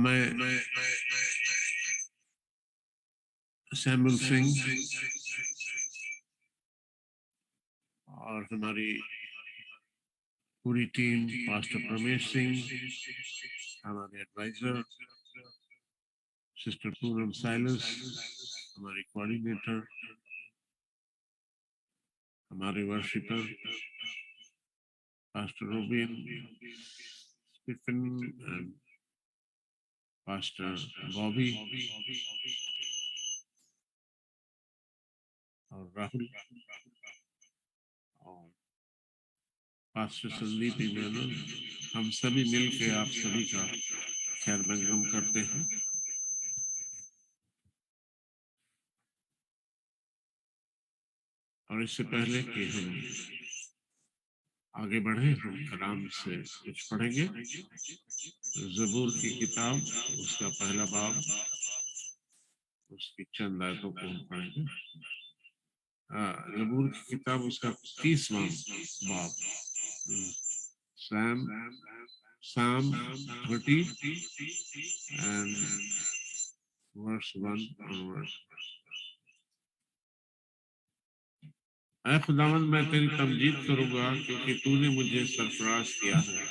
मैं सैमुअल सिंह और हमारी पूरी टीम, पास्टर प्रमेश सिंह, हमारे एडवाइजर सिस्टर पूनम साइलस, हमारी कोऑर्डिनेटर, हमारे worshipper pastor Robin, Stephen and pastor Bobby और राहुल और पास्टर संदीप इमानुअल, हम सभी मिलकर आप सभी का खैर मकदम करते हैं। और इससे पहले कि हम आगे बढ़े, हम कलाम से कुछ पढ़ेंगे। ज़बूर की किताब, उसका पहला बाब, उसकी चंद आयतों को हम पढ़ेंगे। ज़बूर की किताब, उसका 30वां बाब, Psalm 30 and verse 1 onwards. ऐ खुदावंद, मैं तेरी तमजीद करूंगा क्योंकि तूने मुझे सरफराज किया है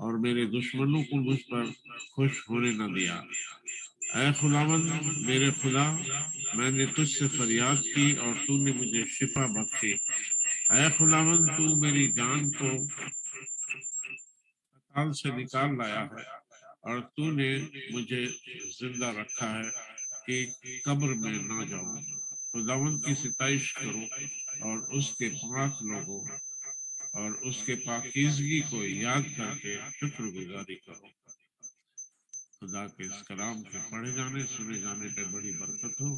और मेरे दुश्मनों को मुझ पर खुश होने न दिया। ऐ खुदावंद मेरे खुदा, मैंने तुझसे फरियाद की और तूने मुझे शिफा बख्शी। ऐ खुदावंद, तू मेरी जान को पाताल से निकाल लाया है और तूने मुझे जिंदा रखा है कि कब्र में ना जाऊं। खुदावंद की सिताइश करो और उसके पाक लोगों और उसके पाकीज़गी को याद करके शुक्रगुजारी करो। खुदा के इस कलाम के पढ़े जाने सुने जाने पे बड़ी बरकत हो।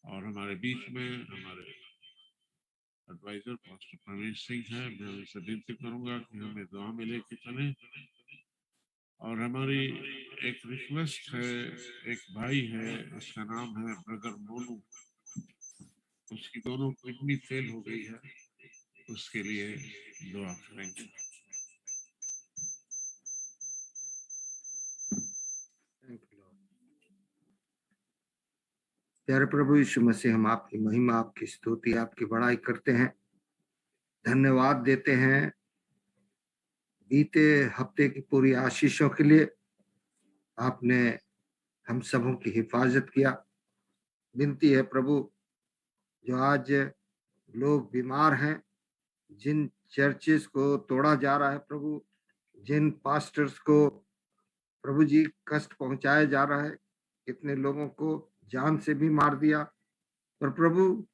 और हमारे बीच में हमारे एडवाइजर पास्टर प्रमेश सिंह है, मैं उनसे विनती करूंगा कि हमें दुआ में लेके चलें। और हमारी एक रिक्वेस्ट है, एक भाई है, उसका नाम है ब्रदर मोनू, उसकी दोनों किडनी फेल हो गई है, उसके लिए दुआ करेंगे। प्यारे प्रभु यीशु मसीह, हम आपकी महिमा, आपकी स्तुति, आपकी बड़ाई करते हैं, धन्यवाद देते हैं बीते हफ्ते की पूरी आशीषों के लिए। आपने हम सबों की हिफाजत किया। विनती है प्रभु, जो आज लोग बीमार हैं, जिन चर्चेस को तोड़ा जा रहा है प्रभु, जिन पास्टर्स को प्रभु जी कष्ट पहुंचाया जा रहा है, कितने लोगों को जान से भी मार दिया, पर प्रभु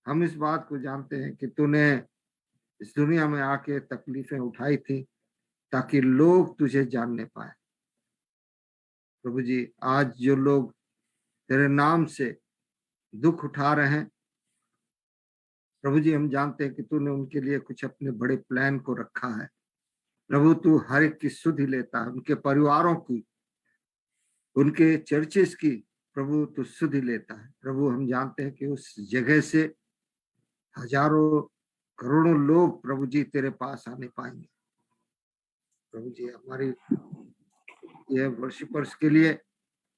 हम इस बात को जानते हैं कि तूने इस दुनिया में आके तकलीफें उठाई थी ताकि लोग तुझे जानने पाए। प्रभु जी, आज जो लोग तेरे नाम से दुख उठा रहे हैं, प्रभु जी हम जानते हैं कि तूने उनके लिए कुछ अपने बड़े प्लान को रखा है। प्रभु तू हर एक की सुधि लेता है, उनके परिवारों की, उनके चर्चेस की प्रभु तू सुधि लेता है। प्रभु हम जानते हैं कि उस जगह से हजारों करोड़ों लोग प्रभु जी तेरे पास आने पाएंगे। प्रभु जी हमारी ये वर्शिपर्स के लिए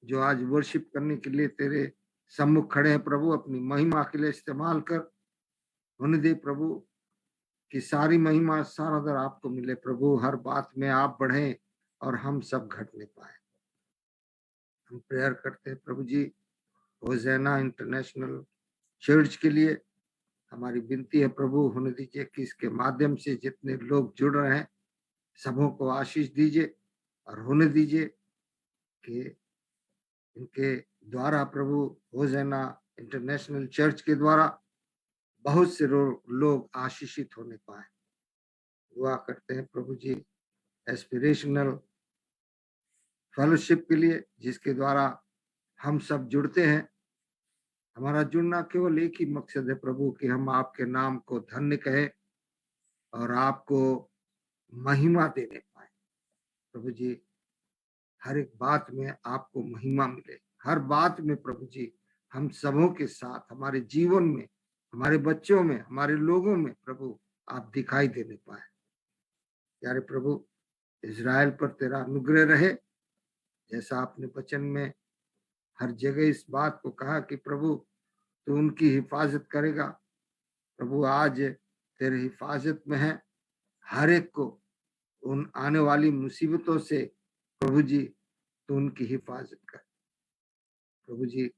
जो आज वर्शिप करने के लिए तेरे सम्मुख खड़े हैं प्रभु, अपनी महिमा के लिए इस्तेमाल कर होने दे प्रभु, कि सारी महिमा सारा दर आपको मिले प्रभु। हर बात में आप बढ़े और हम सब घटने पाए। हम प्रेयर करते हैं प्रभु जी होज़ैना इंटरनेशनल चर्च के लिए। हमारी विनती है प्रभु, होने दीजिए कि इसके माध्यम से जितने लोग जुड़ रहे हैं सबों को आशीष दीजिए और होने दीजिए कि इनके द्वारा प्रभु होज़ैना इंटरनेशनल चर्च के द्वारा बहुत से लोग आशीषित होने पाए। दुआ करते हैं प्रभु जी एस्पिरेशनल फेलोशिप के लिए, जिसके द्वारा हम सब जुड़ते हैं। हमारा जुड़ना केवल एक ही मकसद है प्रभु, कि हम आपके नाम को धन्य कहें और आपको महिमा देने पाए। प्रभु जी हर एक बात में आपको महिमा मिले, हर बात में प्रभु जी हम सबों के साथ, हमारे जीवन में, हमारे बच्चों में, हमारे लोगों में प्रभु आप दिखाई देने पाए। प्यारे प्रभु, इज़राइल पर तेरा अनुग्रह रहे, जैसा आपने वचन में हर जगह इस बात को कहा कि प्रभु तू उनकी हिफाजत करेगा। प्रभु आज तेरे हिफाजत में है, हर एक को उन आने वाली मुसीबतों से प्रभु जी तू उनकी हिफाजत कर। प्रभु जी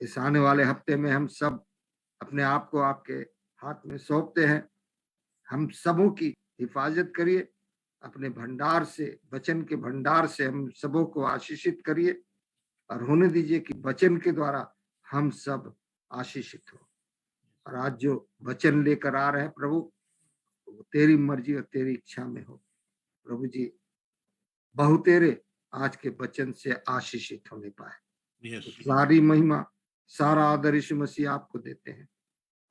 इस आने वाले हफ्ते में हम सब अपने आप को आपके हाथ में सौंपते हैं। हम सबों की हिफाजत करिए, अपने भंडार से, वचन के भंडार से हम सबों को आशीषित करिए और होने दीजिए कि वचन के द्वारा हम सब आशीषित हो। और आज जो वचन लेकर आ रहे हैं प्रभु, वो तेरी मर्जी और तेरी इच्छा में हो। प्रभु जी बहुतेरे आज के वचन से आशीषित होने पाए। Yes. सारी महिमा, सारा आदर यीशु मसीह आपको देते हैं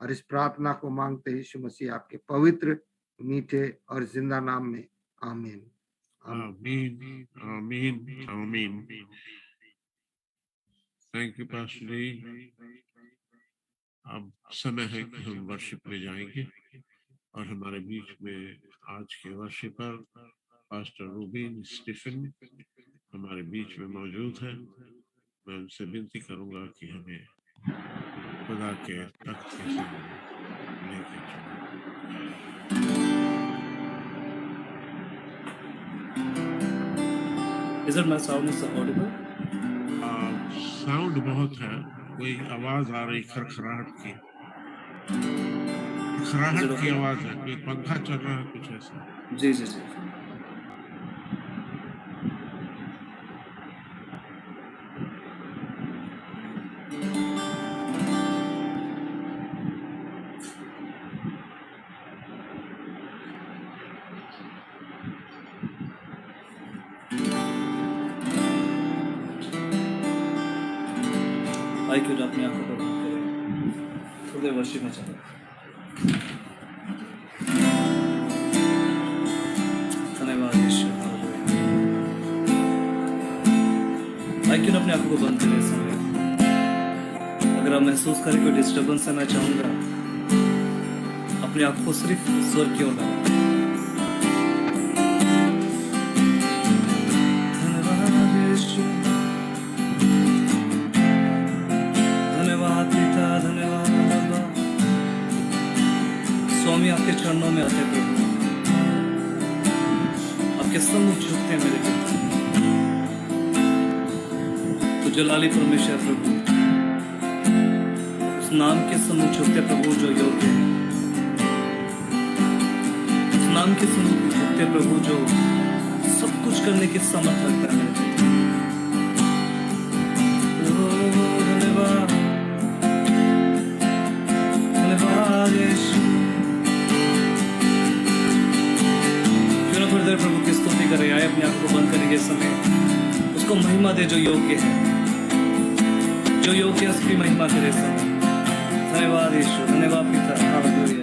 और इस प्रार्थना को मांगते हैं यीशु मसीह आपके पवित्र, मीठे और जिंदा नाम में। आमीन। आमीन, आमीन, आमीन। थैंक यू पास्टर जी। अब समय है कि हम वर्शिप में जाएंगे और हमारे बीच में आज के वर्शिपर पास्टर रूबिन स्टीफन हमारे बीच में मौजूद है। मैं उनसे विनती करूंगा कि हमें खुदा के तख्त के सामने लेके चलें। Is it my sound is audible? Sound बहुत है, कोई आवाज आ रही खरखराहट की, खराहट की आवाज है, कोई पंखा चल रहा है कुछ ऐसा। जी जी जी। आई क्यों अपने आंखों को बंद करें, थोड़ी देर वर्शिप में चले। धन्यवाद यीशु, हालेलुया। आई क्यों अपने आंखों को बंद करें इस समय। अगर आप महसूस करें कोई डिस्टर्बेंस है, मैं चाहूंगा अपनी आंखों को सिर्फ स्वर की ओर लगाएं। स्वामी आपके चरणों में आते प्रभु, आपके सम्मुख झुकते हैं मेरे पिता। तो जलाली परमेश्वर प्रभु, उस नाम के सम्मुख झुकते प्रभु जो योग्य है, उस नाम के सम्मुख झुकते प्रभु जो सब कुछ करने की समर्थ रखता है मेरे पिता। धन्यवाद, धन्यवाद यीशु। थोड़ी देर प्रभु की स्तुति करें, आए अपने आप को बंद करेंगे समय, उसको महिमा दे जो योग्य है, जो योग्य है उसकी महिमा करे समय। धन्यवाद यीशु, धन्यवाद पिता, हालेलुया।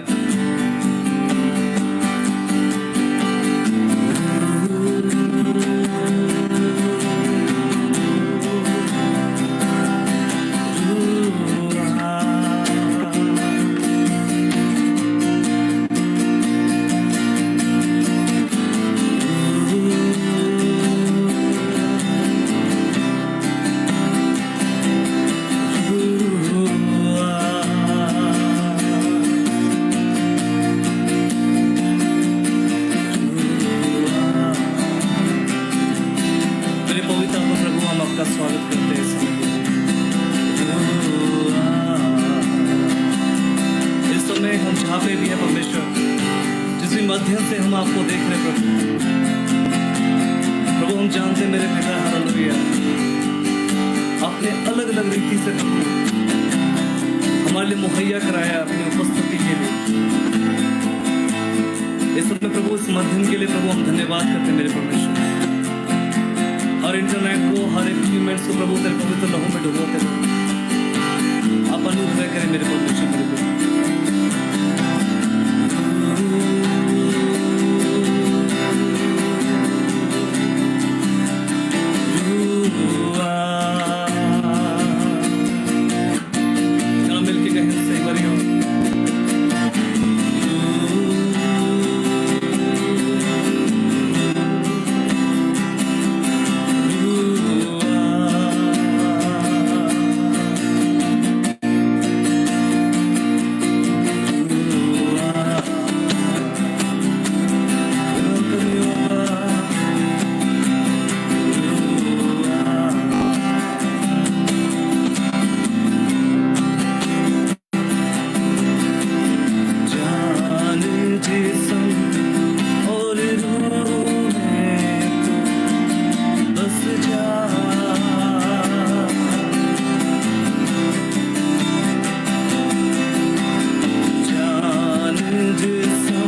जिस्म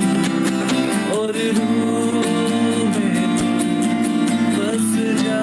और रूह में बस जा।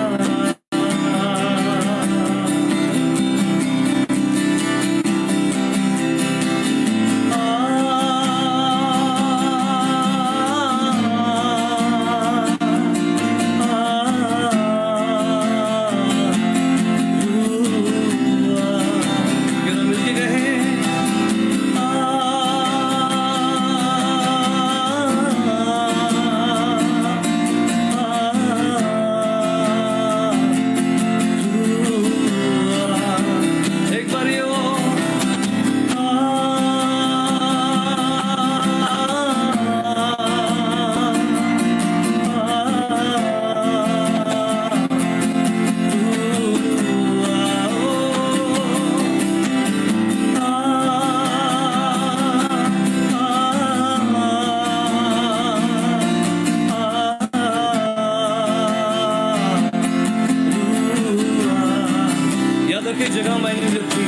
जगह मायने नहीं रखती,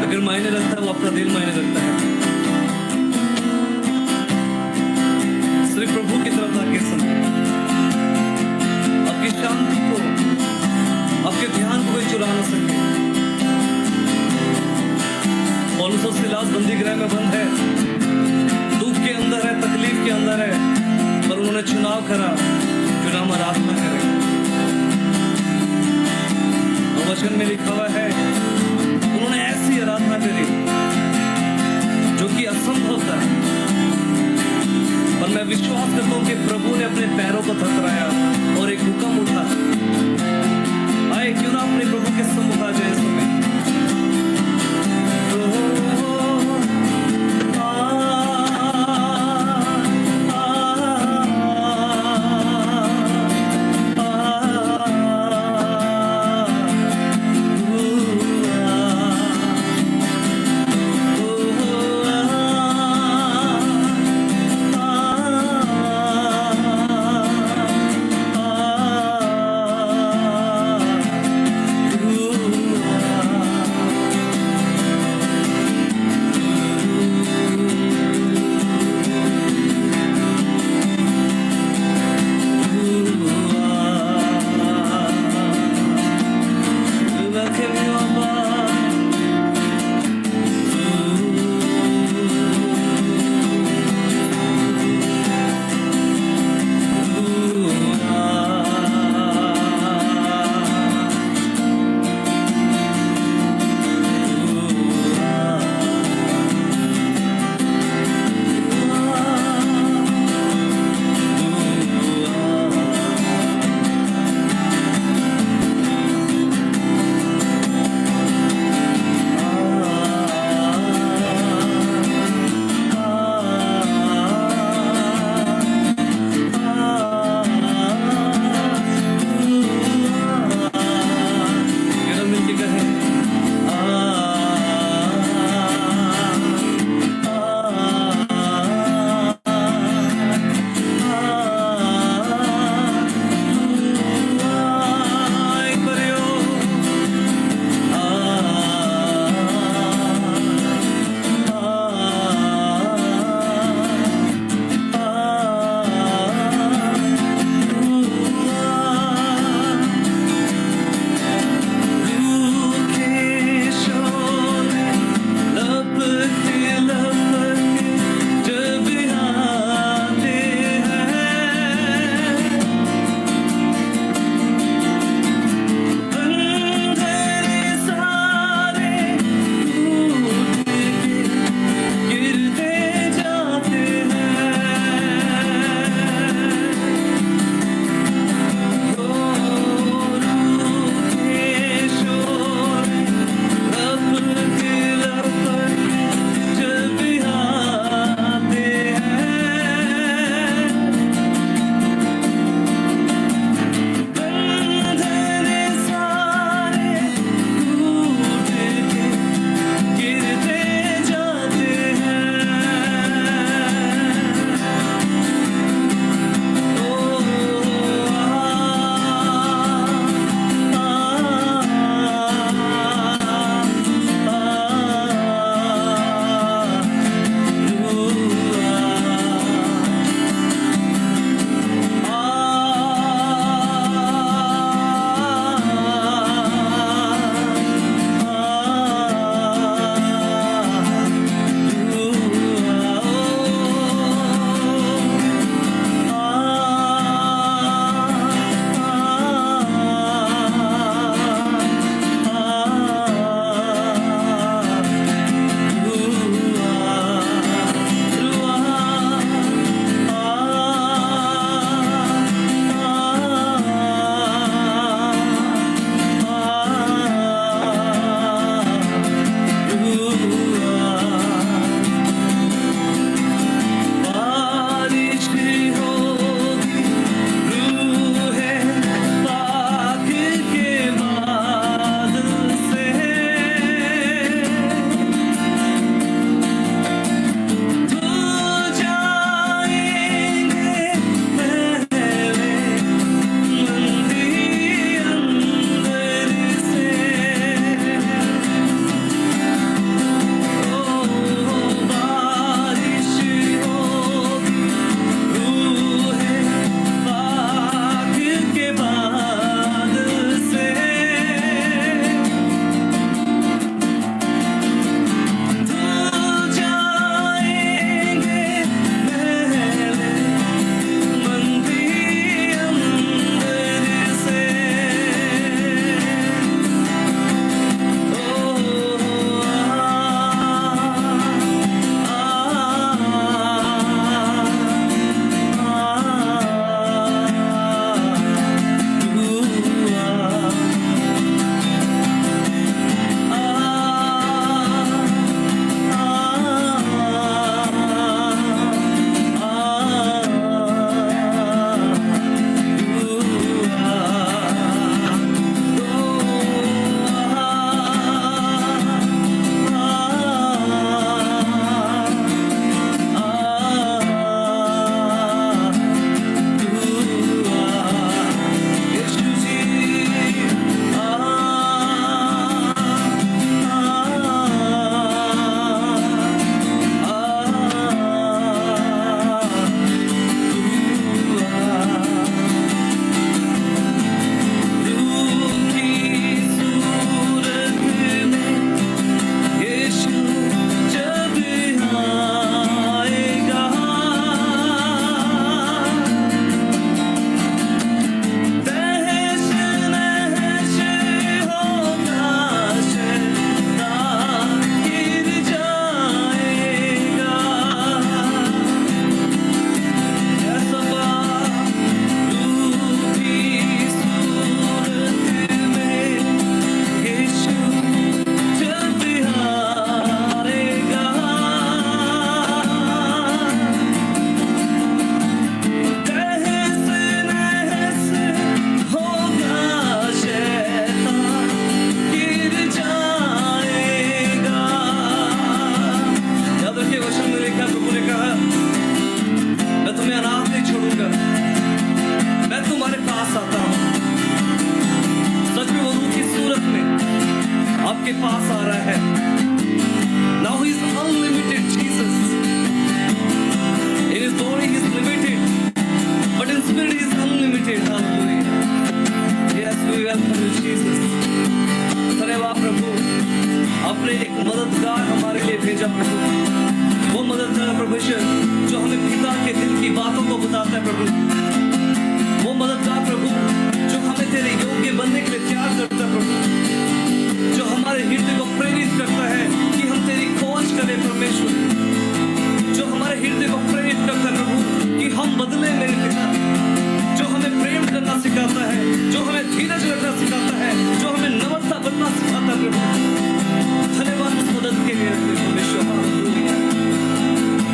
अगर मायने रखता है वो अपना दिल मायने रखता है। सिर्फ प्रभु की तरफ ताके समय आपकी शांति को, आपके ध्यान को कोई चुरा ना सके। पौलुस और सिलास बंदी गृह में बंद है, दुख के अंदर है, तकलीफ के अंदर है, पर उन्होंने चुनाव करा, चुनाव आराधना करे। वचन में लिखा हुआ है उन्होंने ऐसी आराधना करी जो कि असंभव था, पर मैं विश्वास करता हूं कि प्रभु ने अपने पैरों को थरथराया और एक हुक्म उठा, आए क्यों ना अपने प्रभु के सम्मुख आ जाए इस समय। भजन जो हमें पिता के दिल की बातों को बताता है प्रभु, वो मददगार प्रभु जो हमें तेरे योग्य बनने के लिए तैयार करता है प्रभु, जो हमारे हृदय को प्रेरित करता है कि हम तेरी खोज करें परमेश्वर, जो हमारे हृदय को प्रेरित करता है प्रभु कि हम बदले मेरे पिता, जो हमें प्रेम करना सिखाता है, जो हमें धीरज रखना सिखाता है, जो हमें नम्रता बनना सिखाता है प्रभु। धन्यवाद उस मदद के लिए परमेश्वर। Hallelujah.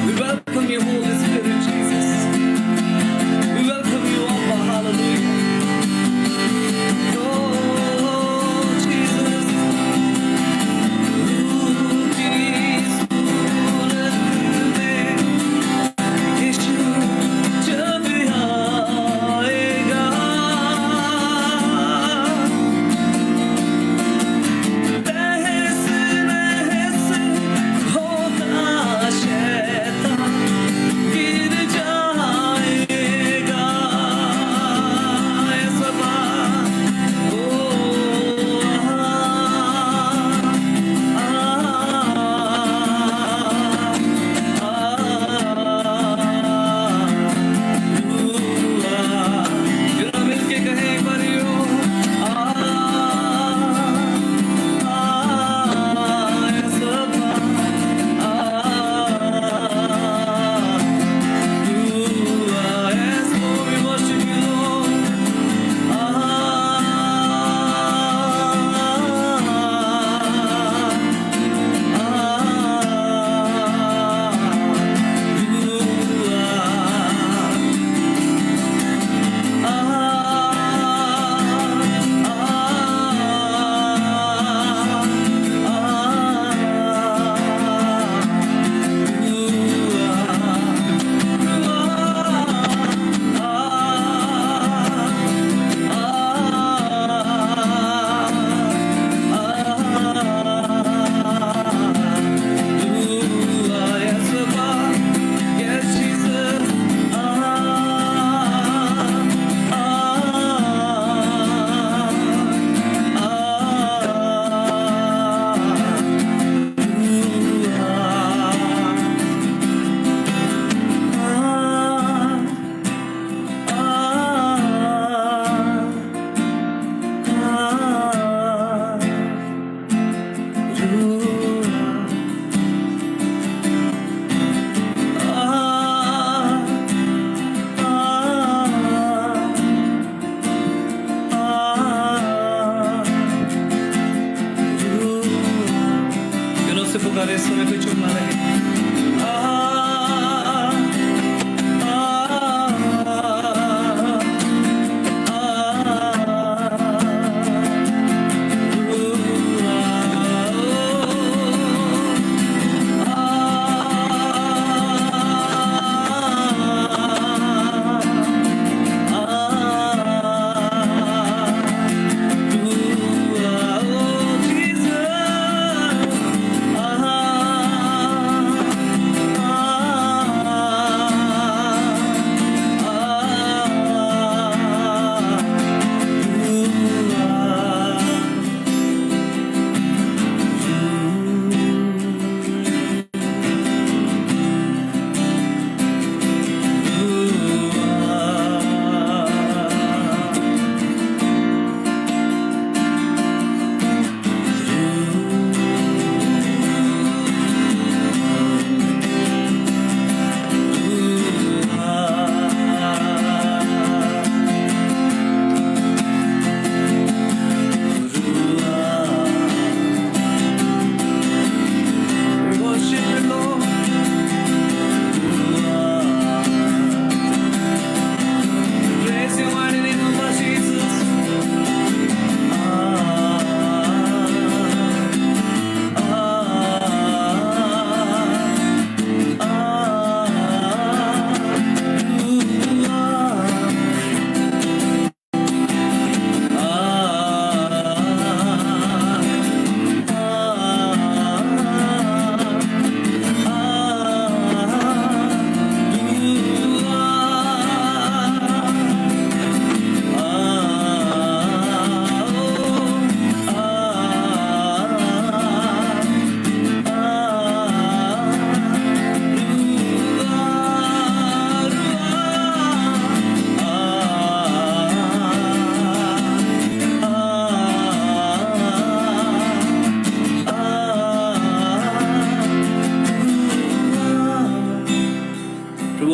We welcome your Holy Spirit, Jesus. We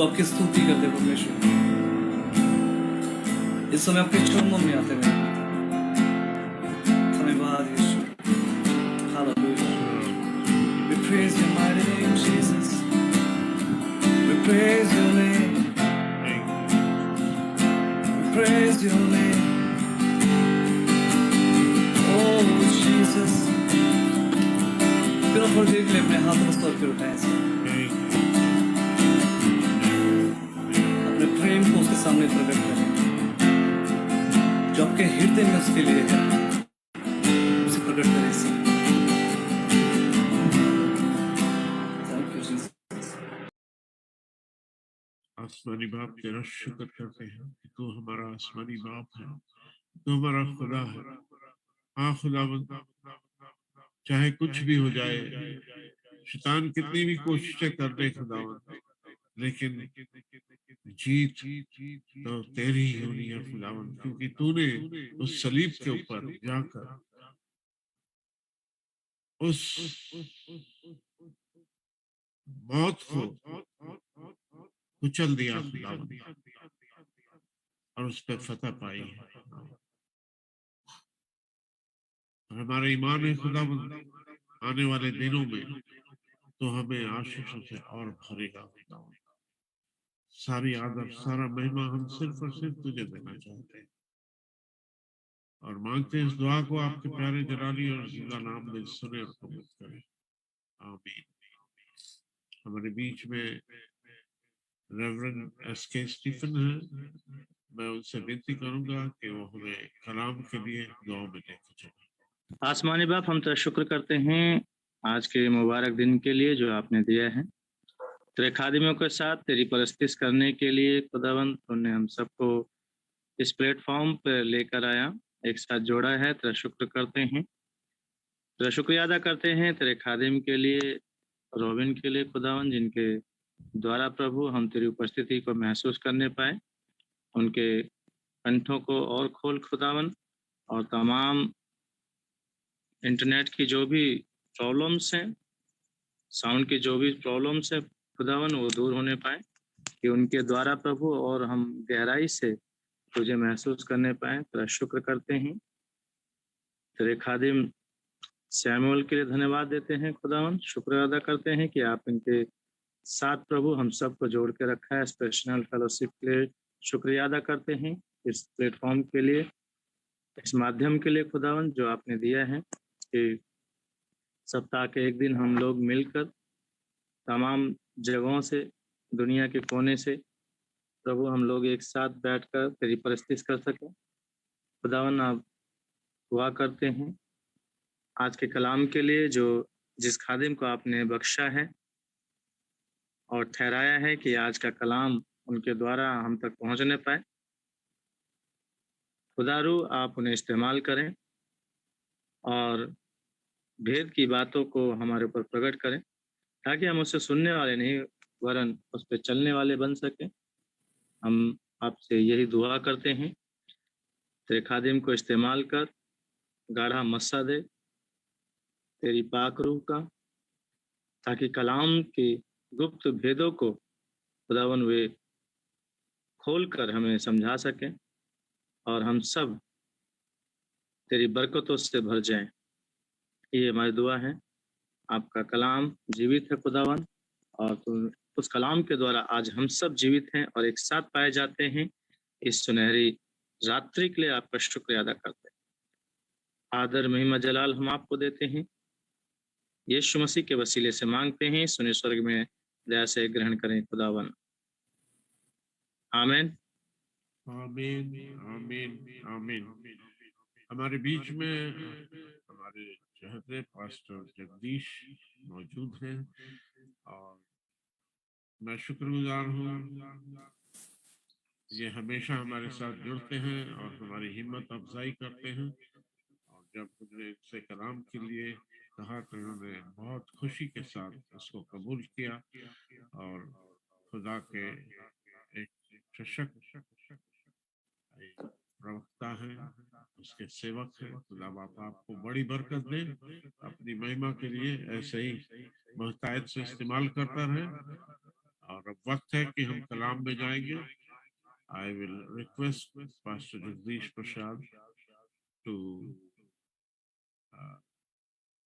आपकी स्तुति करते परमेश्वर। इस समय आपके चरणों में आते हैं। धन्यवाद यीशु। Hallelujah. We praise your mighty name, Jesus. We praise your name. We praise your name. Oh Jesus. फिर थोड़ी देर के लिए अपने हाथों को स्तोत्र कर उठाएं। अपने प्रेम को उसके सामने प्रकट करें। जो आपके हृदय में उसके लिए है, उसे प्रकट करें। आसमानी बाप, तेरा शुक्र करते हैं कि तू हमारा आसमानी बाप है, तू हमारा खुदा है। हाँ खुदावंद, चाहे कुछ भी हो जाए, शैतान कितनी भी कोशिशें कर ले खुदावंद, लेकिन जीत तो तेरी ही होनी है खुदावंद, क्योंकि तूने उस सलीब के ऊपर जाकर उस मौत को कुचल दिया खुदावंद और उस पर फतह पाई है। और हमारा ईमान है खुदावंद, आने वाले दिनों में तो हमें आशीषों से और भरेगा खुदावंद। सारी आदर, सारा महिमा हम सिर्फ और सिर्फ तुझे देना चाहते हैं और मांगते हैं इस दुआ को आपके प्यारे जलाली और जिंदा नाम में सुने और कबूल करें। आमीन। हमारे बीच में रेवरेंड एस.के. स्टीफन है। मैं उनसे विनती करूंगा कि वो हमें कलाम के लिए दुआ में लेकर चलें। आसमानी बाप, हम तेरा शुक्र करते हैं आज के मुबारक दिन के लिए जो आपने दिया है। तेरे खादिमों के साथ तेरी परस्तिश करने के लिए खुदावंद तूने हम सबको इस प्लेटफॉर्म पर लेकर आया, एक साथ जोड़ा है। तेरा शुक्र करते हैं, तेरा शुक्रिया अदा करते हैं तेरे खादिम के लिए, रोबिन के लिए खुदावंद, जिनके द्वारा प्रभु हम तेरी उपस्थिति को महसूस करने पाए। उनके कंठों को और खोल खुदावंद, और तमाम इंटरनेट की जो भी प्रॉब्लम्स हैं, साउंड की जो भी प्रॉब्लम्स है खुदावन, वो दूर होने पाए, कि उनके द्वारा प्रभु और हम गहराई से तुझे महसूस करने पाए। तेरा शुक्र करते हैं। तेरे खादिम सैमुअल के लिए धन्यवाद देते हैं खुदावन। शुक्र अदा करते हैं कि आप इनके साथ प्रभु हम सबको जोड़ के रखा है। स्पेशल फेलोशिप के लिए शुक्रिया अदा करते हैं, इस प्लेटफॉर्म के लिए, इस माध्यम के लिए खुदावन जो आपने दिया है कि सप्ताह के एक दिन हम लोग मिलकर तमाम जगहों से, दुनिया के कोने से प्रभु हम लोग एक साथ बैठकर तेरी परस्तिश कर सकें। खुदावन आप दुआ करते हैं आज के कलाम के लिए, जो जिस खादिम को आपने बख्शा है और ठहराया है कि आज का कलाम उनके द्वारा हम तक पहुंचने पाए। खुदारू आप उन्हें इस्तेमाल करें और भेद की बातों को हमारे ऊपर प्रकट करें, ताकि हम उससे सुनने वाले नहीं वरन उस पर चलने वाले बन सकें। हम आपसे यही दुआ करते हैं, तेरे खादिम को इस्तेमाल कर गाढ़ा मस्सा दे तेरी पाक रूह का, ताकि कलाम के गुप्त भेदों को खुदावन वे खोल कर हमें समझा सकें और हम सब तेरी बरकतों से भर जाएं। ये हमारी दुआ है। आपका कलाम जीवित है खुदावन, और उस कलाम के द्वारा आज हम सब जीवित हैं और एक साथ पाए जाते हैं। इस सुनहरी रात्रि के लिए आपका शुक्रिया अदा करते हैं। आदर महिमा जलाल हम आपको देते हैं, यीशु मसीह के वसीले से मांगते हैं। सुने स्वर्ग में दया से ग्रहण करें खुदावन। आमीन। आमीन आमीन आमीन। हमारे बीच में हमारे चहते पास्टर जगदीश मौजूद हैं और मैं शुक्रगुजार हूँ। ये हमेशा हमारे साथ जुड़ते हैं और हमारी हिम्मत अफजाई करते हैं, और जब हमने इनसे कलाम के लिए कहा तो उन्होंने बहुत खुशी के साथ उसको कबूल किया और खुदा के एक सशक्त प्रवक्ता है, उसके सेवक है। खुदा बाप आपको बड़ी बरकत दे, अपनी महिमा के लिए ऐसे ही मोहतायत से इस्तेमाल करता रहे और अब वक्त है कि हम कलाम में जाएंगे। I will request pastor Jagdish Prasad to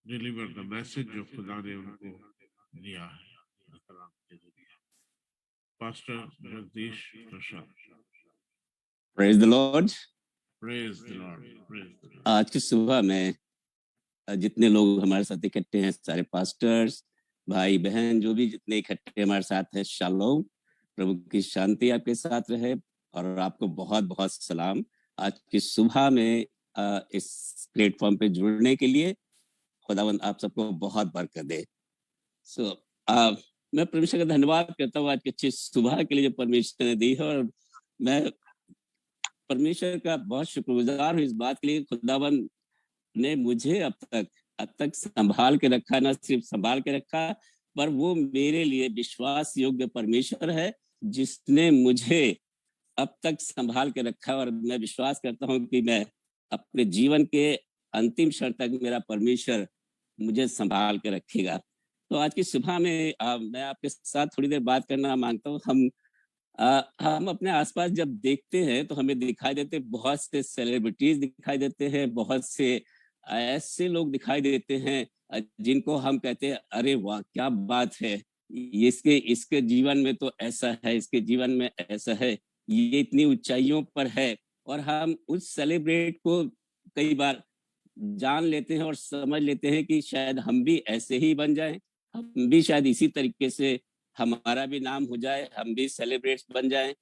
deliver the message जो खुदा ने उनको दिया है कलाम के जरिए। Pastor Jagdish Prasad. Praise the Lord. Praise the Lord. Praise the Lord. आज की सुबह में जितने लोग हमारे साथ इकट्ठे हैं, सारे पास्टर्स भाई बहन जो भी जितने इकट्ठे हमारे साथ हैं, शालोम, प्रभु की शांति आपके साथ रहे और आपको बहुत बहुत सलाम। आज की सुबह में इस प्लेटफॉर्म पे जुड़ने के लिए खुदावंद आप सबको बहुत बरकत दे। मैं परमेश्वर का धन्यवाद करता हूँ आज की अच्छी सुबह के लिए जो परमेश्वर ने दी है, और मैं परमेश्वर का बहुत शुक्रगुजार हूँ इस बात के लिए खुदावंद ने मुझे अब तक संभाल के रखा। न सिर्फ संभाल के रखा, पर वो मेरे लिए विश्वास योग्य परमेश्वर है जिसने मुझे अब तक संभाल के रखा। और मैं विश्वास करता हूँ कि मैं अपने जीवन के अंतिम क्षण तक मेरा परमेश्वर मुझे संभाल के रखेगा। तो आज की सुबह में मैं आपके साथ थोड़ी देर बात करना मांगता हूँ। हम अपने आसपास जब देखते हैं तो हमें दिखाई देते बहुत से सेलिब्रिटीज दिखाई देते हैं, बहुत से ऐसे लोग दिखाई देते हैं जिनको हम कहते हैं अरे वाह क्या बात है, इसके जीवन में तो ऐसा है, इसके जीवन में ऐसा है, ये इतनी ऊंचाइयों पर है। और हम उस सेलिब्रेट को कई बार जान लेते हैं और समझ लेते हैं कि शायद हम भी ऐसे ही बन जाएं, हम भी शायद इसी तरीके से हमारा भी नाम हो जाए, हम भी सेलिब्रेट्स बन जाएं।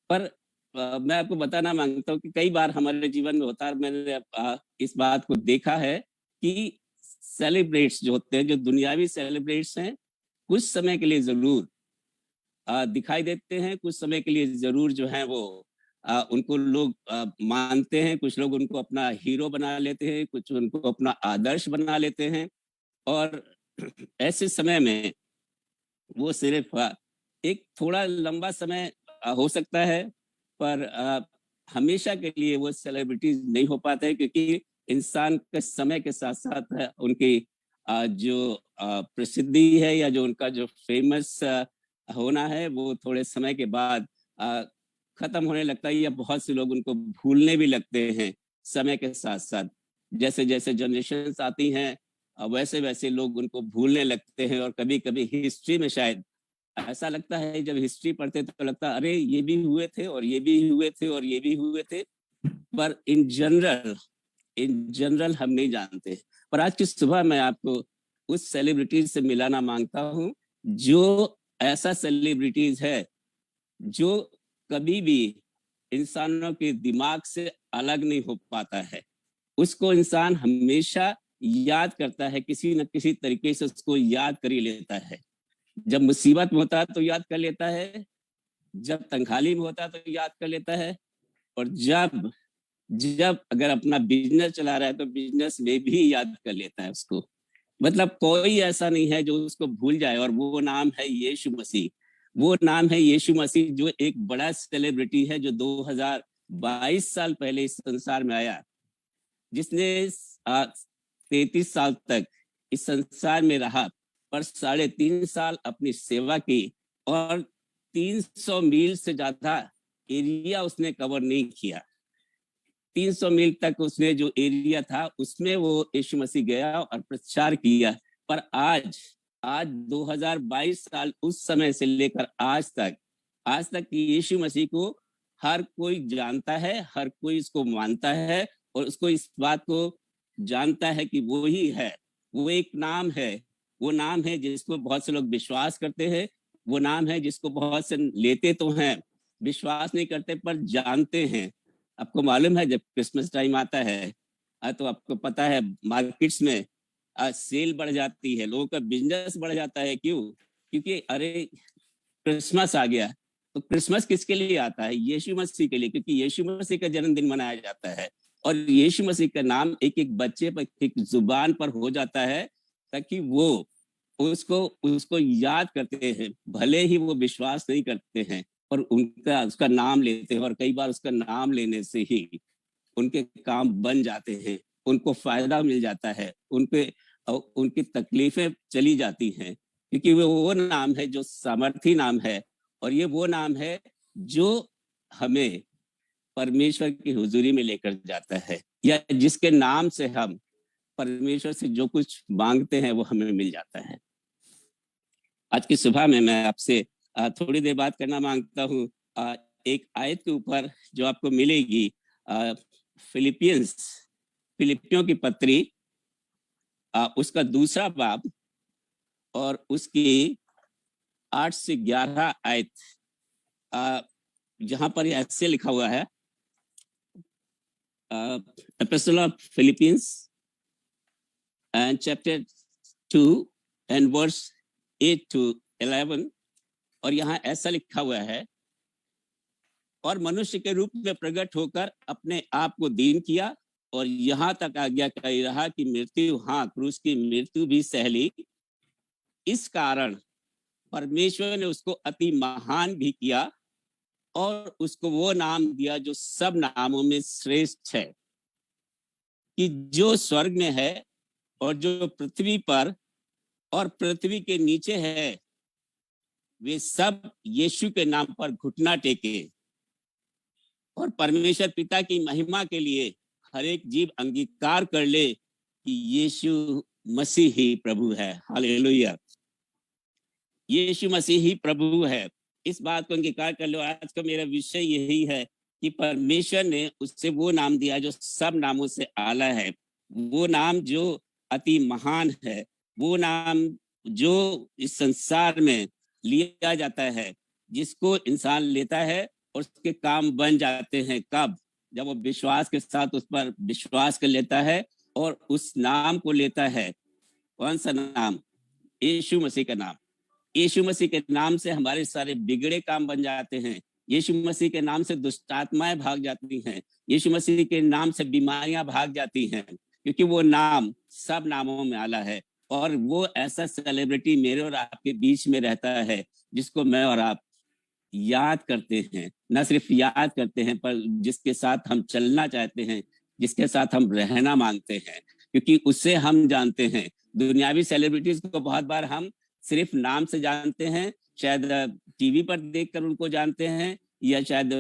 पर मैं आपको बताना मांगता हूँ कि कई बार हमारे जीवन में होता है, मैंने इस बात को देखा है कि सेलिब्रेट्स जो होते हैं, जो दुनियावी सेलिब्रेट्स हैं, कुछ समय के लिए जरूर दिखाई देते हैं, कुछ समय के लिए जरूर जो है वो उनको लोग मानते हैं, कुछ लोग उनको अपना हीरो बना लेते हैं, कुछ उनको अपना आदर्श बना लेते हैं। और ऐसे समय में वो सिर्फ एक थोड़ा लंबा समय हो सकता है, पर हमेशा के लिए वो सेलिब्रिटीज नहीं हो पाते हैं, क्योंकि इंसान के समय के साथ साथ उनकी जो प्रसिद्धि है या जो उनका जो फेमस होना है वो थोड़े समय के बाद खत्म होने लगता है, या बहुत से लोग उनको भूलने भी लगते हैं समय के साथ साथ। जैसे जैसे जनरेशंस आती हैं वैसे वैसे लोग उनको भूलने लगते हैं। और कभी कभी हिस्ट्री में शायद ऐसा लगता है, जब हिस्ट्री पढ़ते तो लगता है अरे ये भी हुए थे और ये भी हुए थे और ये भी हुए थे, पर इन जनरल हम नहीं जानते। पर आज की सुबह मैं आपको उस सेलिब्रिटीज से मिलाना मांगता हूँ जो ऐसा सेलिब्रिटीज है जो कभी भी इंसानों के दिमाग से अलग नहीं हो पाता है। उसको इंसान हमेशा याद करता है, किसी न किसी तरीके से उसको याद कर ही लेता है। जब मुसीबत में होता है तो याद कर लेता है, जब तंगहाली में होता है तो याद कर लेता है, और जब अगर अपना बिजनेस चला रहा है तो बिजनेस में भी याद कर लेता है उसको। मतलब कोई ऐसा नहीं है जो उसको भूल जाए। और वो नाम है यीशु मसीह। वो नाम है यीशु मसीह, जो एक बड़ा सेलिब्रिटी है, जो 2022 साल पहले इस संसार में आया, जिसने 33 साल तक इस संसार में रहा, पर 3.5 साल अपनी सेवा की, और 300 मील से ज्यादा एरिया उसने कवर नहीं किया। 300 मील तक उसने जो एरिया था उसमें वो यीशु मसीह गया और प्रचार किया। पर आज 2022 साल उस समय से लेकर आज तक यीशु मसीह को हर कोई जानता है, हर कोई इसको मानता है, और उसको इस बात को जानता है कि वो ही है। वो एक नाम है, वो नाम है जिसको बहुत से लोग विश्वास करते हैं, वो नाम है जिसको बहुत से लेते तो हैं, विश्वास नहीं करते पर जानते हैं। आपको मालूम है जब क्रिसमस टाइम आता है तो आपको पता है मार्केट्स में सेल बढ़ जाती है, लोगों का बिजनेस बढ़ जाता है। क्यों? क्योंकि अरे क्रिसमस आ गया। तो क्रिसमस किसके लिए आता है? यीशु मसीह के लिए, क्योंकि यीशु मसीह का जन्मदिन मनाया जाता है। और यीशु मसीह का नाम एक एक बच्चे पर, एक जुबान पर हो जाता है, ताकि वो उसको याद करते हैं। भले ही वो विश्वास नहीं करते हैं, पर उसका नाम लेते हैं, और कई बार उसका नाम लेने से ही उनके काम बन जाते हैं, उनको फायदा मिल जाता है, उनकी तकलीफें चली जाती हैं। क्योंकि वो नाम है जो सामर्थी नाम है, और ये वो नाम है जो हमें परमेश्वर की हुजूरी में लेकर जाता है, या जिसके नाम से हम परमेश्वर से जो कुछ मांगते हैं वो हमें मिल जाता है। आज की सुबह में मैं आपसे थोड़ी देर बात करना मांगता हूँ एक आयत के ऊपर जो आपको मिलेगी, फिलिपियों की पत्री उसका 2 बाब और उसकी 8 से 11 आयत, जहां पर ऐसे लिखा हुआ है, epistle of Philippians and chapter 2 and verse 8 to 11, और यहाँ ऐसा लिखा हुआ है, और मनुष्य के रूप में प्रकट होकर अपने आप को दीन किया और यहाँ तक आज्ञाकारी रहा कि मृत्यु, हाँ क्रूस की मृत्यु भी सह ली। इस कारण परमेश्वर ने उसको अति महान भी किया और उसको वो नाम दिया जो सब नामों में श्रेष्ठ है, कि जो स्वर्ग में है और जो पृथ्वी पर और पृथ्वी के नीचे है, वे सब यीशु के नाम पर घुटना टेके और परमेश्वर पिता की महिमा के लिए हर एक जीव अंगीकार कर ले कि यीशु मसीह ही प्रभु है। हालेलुया, यीशु मसीह ही प्रभु है। इस बात को अंगीकार कर लो। आज का मेरा विषय यही है कि परमेश्वर ने उससे वो नाम दिया जो सब नामों से आला है, वो नाम जो अति महान है, वो नाम जो इस संसार में लिया जाता है, जिसको इंसान लेता है और उसके काम बन जाते हैं। कब? जब वो विश्वास के साथ उस पर विश्वास कर लेता है और उस नाम को लेता है। कौन सा नाम? यीशु मसीह का नाम। यीशु मसीह के नाम से हमारे सारे बिगड़े काम बन जाते हैं। यीशु मसीह के नाम से दुष्ट आत्माएं भाग जाती हैं। यीशु मसीह के नाम से बीमारियां भाग जाती हैं, क्योंकि वो नाम सब नामों में आला है। और वो ऐसा सेलिब्रिटी मेरे और आपके बीच में रहता है, जिसको मैं और आप याद करते हैं, न सिर्फ याद करते हैं, पर जिसके साथ हम चलना चाहते हैं, जिसके साथ हम रहना मांगते हैं, क्योंकि उससे हम जानते हैं। दुनियावी सेलिब्रिटीज को बहुत बार हम सिर्फ नाम से जानते हैं, शायद टीवी पर देखकर उनको जानते हैं, या शायद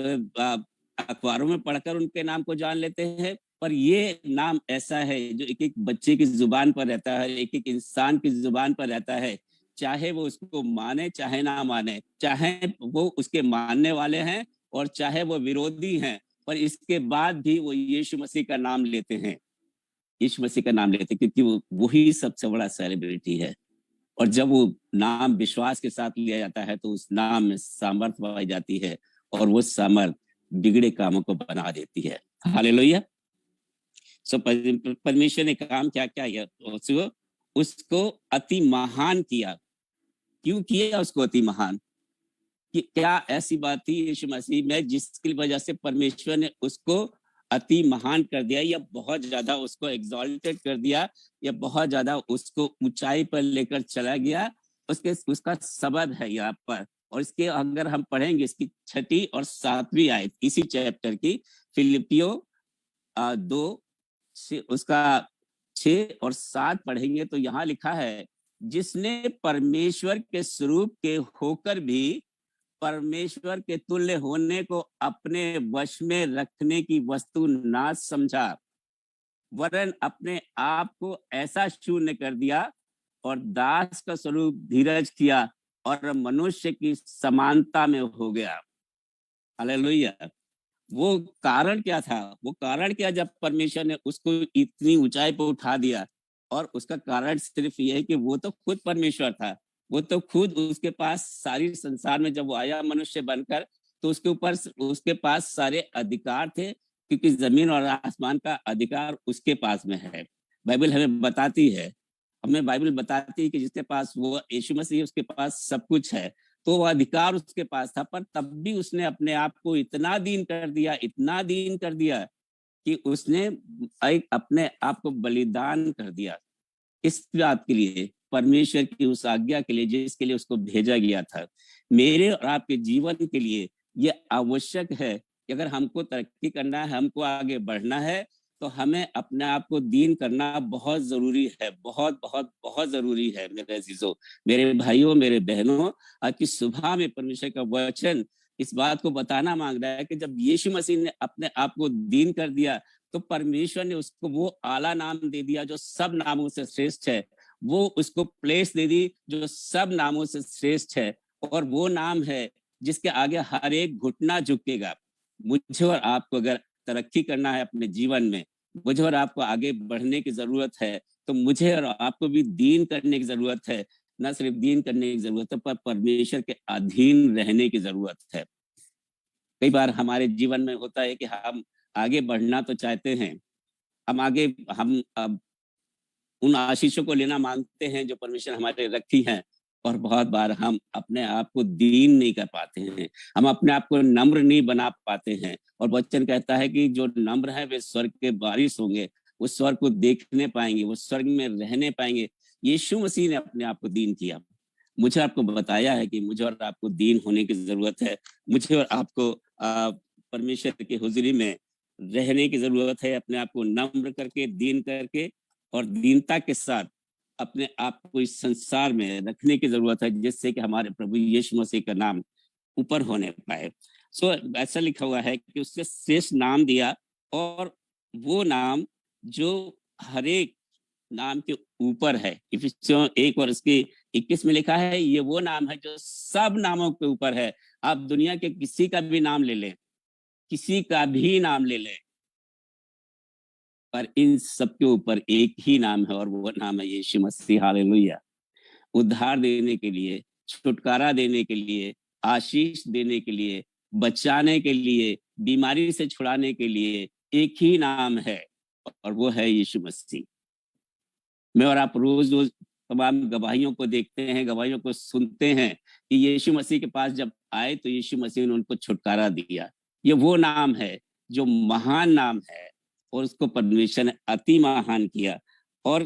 अखबारों में पढ़कर उनके नाम को जान लेते हैं। पर ये नाम ऐसा है जो एक एक बच्चे की जुबान पर रहता है, एक एक इंसान की जुबान पर रहता है, चाहे वो उसको माने चाहे ना माने, चाहे वो उसके मानने वाले हैं और चाहे वो विरोधी हैं, पर इसके बाद भी वो यीशु मसीह का नाम लेते हैं। यीशु मसीह का नाम लेते हैं क्योंकि वो वही सबसे बड़ा सेलिब्रिटी है। और जब वो नाम विश्वास के साथ लिया जाता है तो उस नाम में सामर्थ पाई जाती है, और वो सामर्थ बिगड़े कामों को बना देती है। हालेलुया। सो परमेश्वर ने काम क्या किया? उसको अति महान किया। क्यों किया उसको अति महान? कि क्या ऐसी बात थी यीशु मसीह में जिसकी वजह से परमेश्वर ने उसको अति महान कर दिया, या बहुत ज्यादा उसको एग्जॉल्टेड कर दिया, या बहुत ज्यादा उसको ऊंचाई पर लेकर चला गया? उसका सबब है यहाँ पर। और इसके अगर हम पढ़ेंगे इसकी 6ठी और 7वीं आयत इसी चैप्टर की, फिलिपियों 2 से उसका 6 और 7 पढ़ेंगे तो यहाँ लिखा है, जिसने परमेश्वर के स्वरूप के होकर भी परमेश्वर के तुल्य होने को अपने वश में रखने की वस्तु ना समझा, वरन अपने आप को ऐसा शून्य कर दिया और दास का स्वरूप धीरज किया और मनुष्य की समानता में हो गया। हालेलुया। वो कारण क्या था? वो कारण क्या, जब परमेश्वर ने उसको इतनी ऊंचाई पर उठा दिया? और उसका कारण सिर्फ ये है कि वो तो खुद परमेश्वर था, वो तो खुद, उसके पास सारी संसार में जब वो आया मनुष्य बनकर, तो उसके पास सारे अधिकार थे, क्योंकि जमीन और आसमान का अधिकार उसके पास में है। बाइबल हमें बताती है कि जिसके पास वो यीशु मसीह, उसके पास सब कुछ है, तो वो अधिकार उसके पास था। पर तब भी उसने अपने आप को इतना दीन कर दिया कि उसने अपने आप को बलिदान कर दिया, इस बात के लिए, परमेश्वर की उस आज्ञा के लिए जिसके लिए उसको भेजा गया था। मेरे और आपके जीवन के लिए यह आवश्यक है कि अगर हमको तरक्की करना है, हमको आगे बढ़ना है, तो हमें अपने आप को दीन करना बहुत जरूरी है, बहुत बहुत बहुत जरूरी है मेरे अजीजों, मेरे भाइयों, मेरे बहनों। आज की सुबह में परमेश्वर का वचन इस बात को बताना मांग रहा है कि जब यीशु मसीह ने अपने आप को दीन कर दिया तो परमेश्वर ने उसको वो आला नाम दे दिया जो सब नामों से श्रेष्ठ है, वो उसको प्लेस दे दी जो सब नामों से श्रेष्ठ है, और वो नाम है जिसके आगे हर एक घुटना झुकेगा। मुझे और आपको अगर तरक्की करना है अपने जीवन में, मुझे और आपको आगे बढ़ने की जरूरत है, तो मुझे और आपको भी दीन करने की जरूरत है। न सिर्फ दीन करने की जरूरत है, पर परमेश्वर के अधीन रहने की जरूरत है। कई बार हमारे जीवन में होता है कि हम आगे बढ़ना तो चाहते हैं, हम उन आशीषों को लेना मांगते हैं जो परमेश्वर हमारे रखी हैं, और बहुत बार हम अपने आप को दीन नहीं कर पाते हैं, हम अपने आप को नम्र नहीं बना पाते हैं। और वचन कहता है कि जो नम्र है वे स्वर्ग के वारिस होंगे, वो स्वर्ग को देखने पाएंगे, वो स्वर्ग में रहने पाएंगे। यीशु मसीह ने अपने आप को दीन किया, मुझे आपको बताया है कि मुझे और आपको दीन होने की जरूरत है। मुझे और आपको परमेश्वर की हुजूरी में रहने की जरूरत है, अपने आप को नम्र करके, दीन करके और दीनता के साथ अपने आप को इस संसार में रखने की जरूरत है, जिससे कि हमारे प्रभु यीशु मसीह का नाम ऊपर होने पाए। ऐसा लिखा हुआ है कि उसके श्रेष्ठ नाम दिया, और वो नाम जो हर एक नाम के ऊपर है। इफिसियों 1 और उसके 21 में लिखा है, ये वो नाम है जो सब नामों के ऊपर है। आप दुनिया के किसी का भी नाम ले लें, किसी का भी नाम ले लें, पर इन सबके ऊपर एक ही नाम है, और वो नाम है यीशु मसीह। हालेलुया। उद्धार देने के लिए, छुटकारा देने के लिए, आशीष देने के लिए, बचाने के लिए, बीमारी से छुड़ाने के लिए एक ही नाम है, और वो है यीशु मसीह। मैं और आप रोज रोज तमाम गवाहियों को देखते हैं, गवाहियों को सुनते हैं कि यीशु मसीह के पास जब आए तो यीशु मसीह ने उनको छुटकारा दिया। ये वो नाम है जो महान नाम है, और उसको परमेश्वर ने अति महान किया। और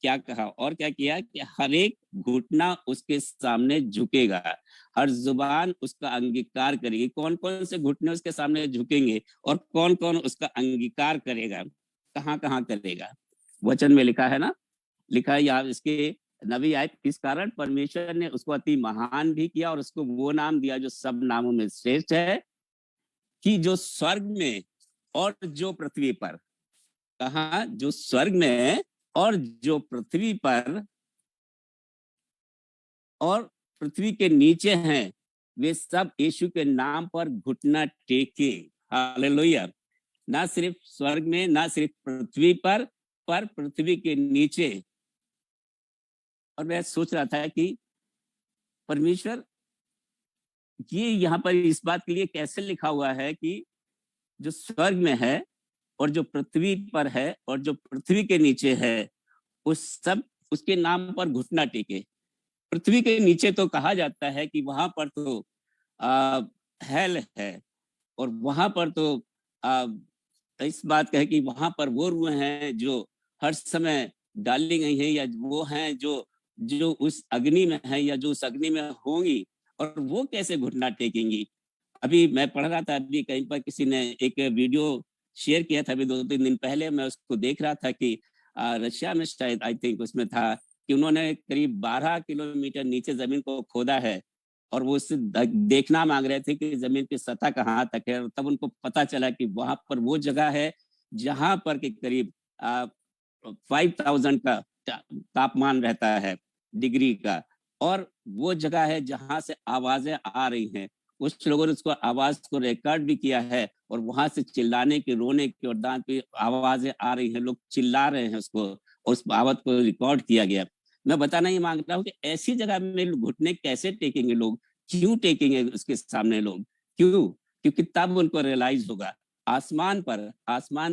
क्या कहा और क्या किया कि हर एक घुटना उसके सामने झुकेगा, हर जुबान उसका अंगीकार करेगी। कौन कौन से घुटने उसके सामने झुकेंगे और कौन कौन उसका अंगीकार करेगा, कहाँ कहाँ करेगा? वचन में लिखा है ना, लिखा है यहाँ इसके नबी आए, इस कारण परमेश्वर ने उसको अति महान भी किया और उसको वो नाम दिया जो सब नामों में श्रेष्ठ है, कि जो स्वर्ग में और जो पृथ्वी पर, कहा जो स्वर्ग में और जो पृथ्वी पर और पृथ्वी के नीचे हैं, वे सब यीशु के नाम पर घुटना टेके। हालेलुया। ना सिर्फ स्वर्ग में, ना सिर्फ पृथ्वी पर पृथ्वी के नीचे। और मैं सोच रहा था कि परमेश्वर ये यहाँ पर इस बात के लिए कैसे लिखा हुआ है कि जो स्वर्ग में है और जो पृथ्वी पर है और जो पृथ्वी के नीचे है, उस सब उसके नाम पर घुटना टेके। पृथ्वी के नीचे तो कहा जाता है कि वहां पर तो हेल है, और वहां पर तो इस बात का है कि वहां पर वो रूहें हैं जो हर समय डाली गई हैं, या वो हैं जो उस अग्नि में है, या जो उस अग्नि में होंगी, और वो कैसे घुटना टेकेंगी। अभी मैं पढ़ रहा था, अभी कहीं पर किसी ने एक वीडियो शेयर किया था, अभी 2-3 दिन पहले मैं उसको देख रहा था कि रशिया में शायद आई थिंक उसमें था कि उन्होंने करीब 12 किलोमीटर नीचे जमीन को खोदा है, और वो उससे देखना मांग रहे थे कि जमीन की सतह कहाँ तक है। और तब उनको पता चला कि वहां पर वो जगह है जहां पर के करीब 5000 का तापमान रहता है, डिग्री का, और वो जगह है जहां से आवाजें आ रही हैं। कुछ लोगों ने उसको आवाज को रिकॉर्ड भी किया है, और वहां से चिल्लाने की, रोने की और दांत की आवाजें आ रही हैं, लोग चिल्ला रहे हैं उसको, और उस आवाज को रिकॉर्ड किया गया। मैं बताना ही मांग रहा हूँ कि ऐसी जगह में घुटने कैसे टेकेंगे लोग, क्यों टेकेंगे उसके सामने लोग, क्यों? क्योंकि तब उनको रियलाइज होगा आसमान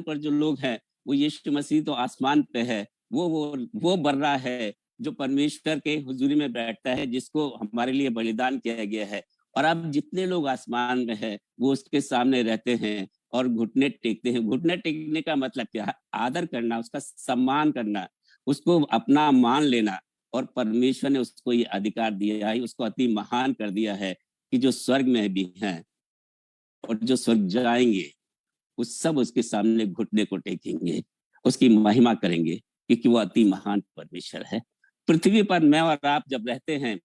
पर जो लोग हैं, वो यीशु मसीह तो आसमान पे है, वो बर्रा है जो परमेश्वर के हुजूरी में बैठता है, जिसको हमारे लिए बलिदान किया गया है। और अब जितने लोग आसमान में है वो उसके सामने रहते हैं और घुटने टेकते हैं। घुटने टेकने का मतलब क्या है? आदर करना, उसका सम्मान करना, उसको अपना मान लेना। और परमेश्वर ने उसको ये अधिकार दिया है, उसको अति महान कर दिया है कि जो स्वर्ग में भी हैं और जो स्वर्ग जाएंगे, सब उसके सामने घुटने को टेकेंगे, उसकी महिमा करेंगे, क्योंकि वो अति महान परमेश्वर है। पृथ्वी पर मैं और आप जब रहते हैं,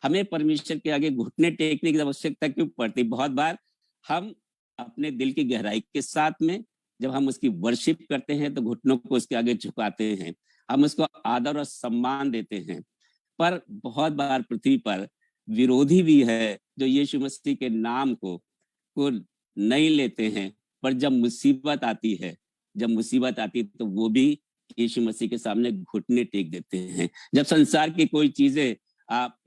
हमें परमेश्वर के आगे घुटने टेकने की आवश्यकता क्यों पड़ती? बहुत बार हम अपने दिल की गहराई के साथ में जब हम उसकी वर्शिप करते हैं तो घुटनों को उसके आगे झुकाते हैं, हम उसको आदर और सम्मान देते हैं। पर बहुत बार पृथ्वी पर विरोधी भी है जो यीशु मसीह के नाम को नहीं लेते हैं, पर जब मुसीबत आती है तो वो भी यीशु मसीह के सामने घुटने टेक देते हैं। जब संसार की कोई चीजें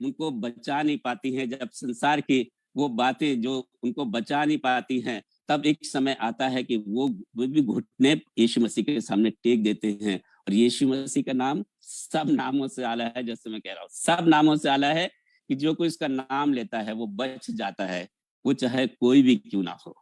उनको बचा नहीं पाती हैं, जब संसार की वो बातें जो उनको बचा नहीं पाती हैं, तब एक समय आता है कि वो भी घुटने यीशु मसीह के सामने टेक देते हैं। और यीशु मसीह का नाम सब नामों से आला है, जैसे मैं कह रहा हूँ, सब नामों से आला है कि जो कोई इसका नाम लेता है वो बच जाता है। वो चाहे कोई भी क्यों ना हो,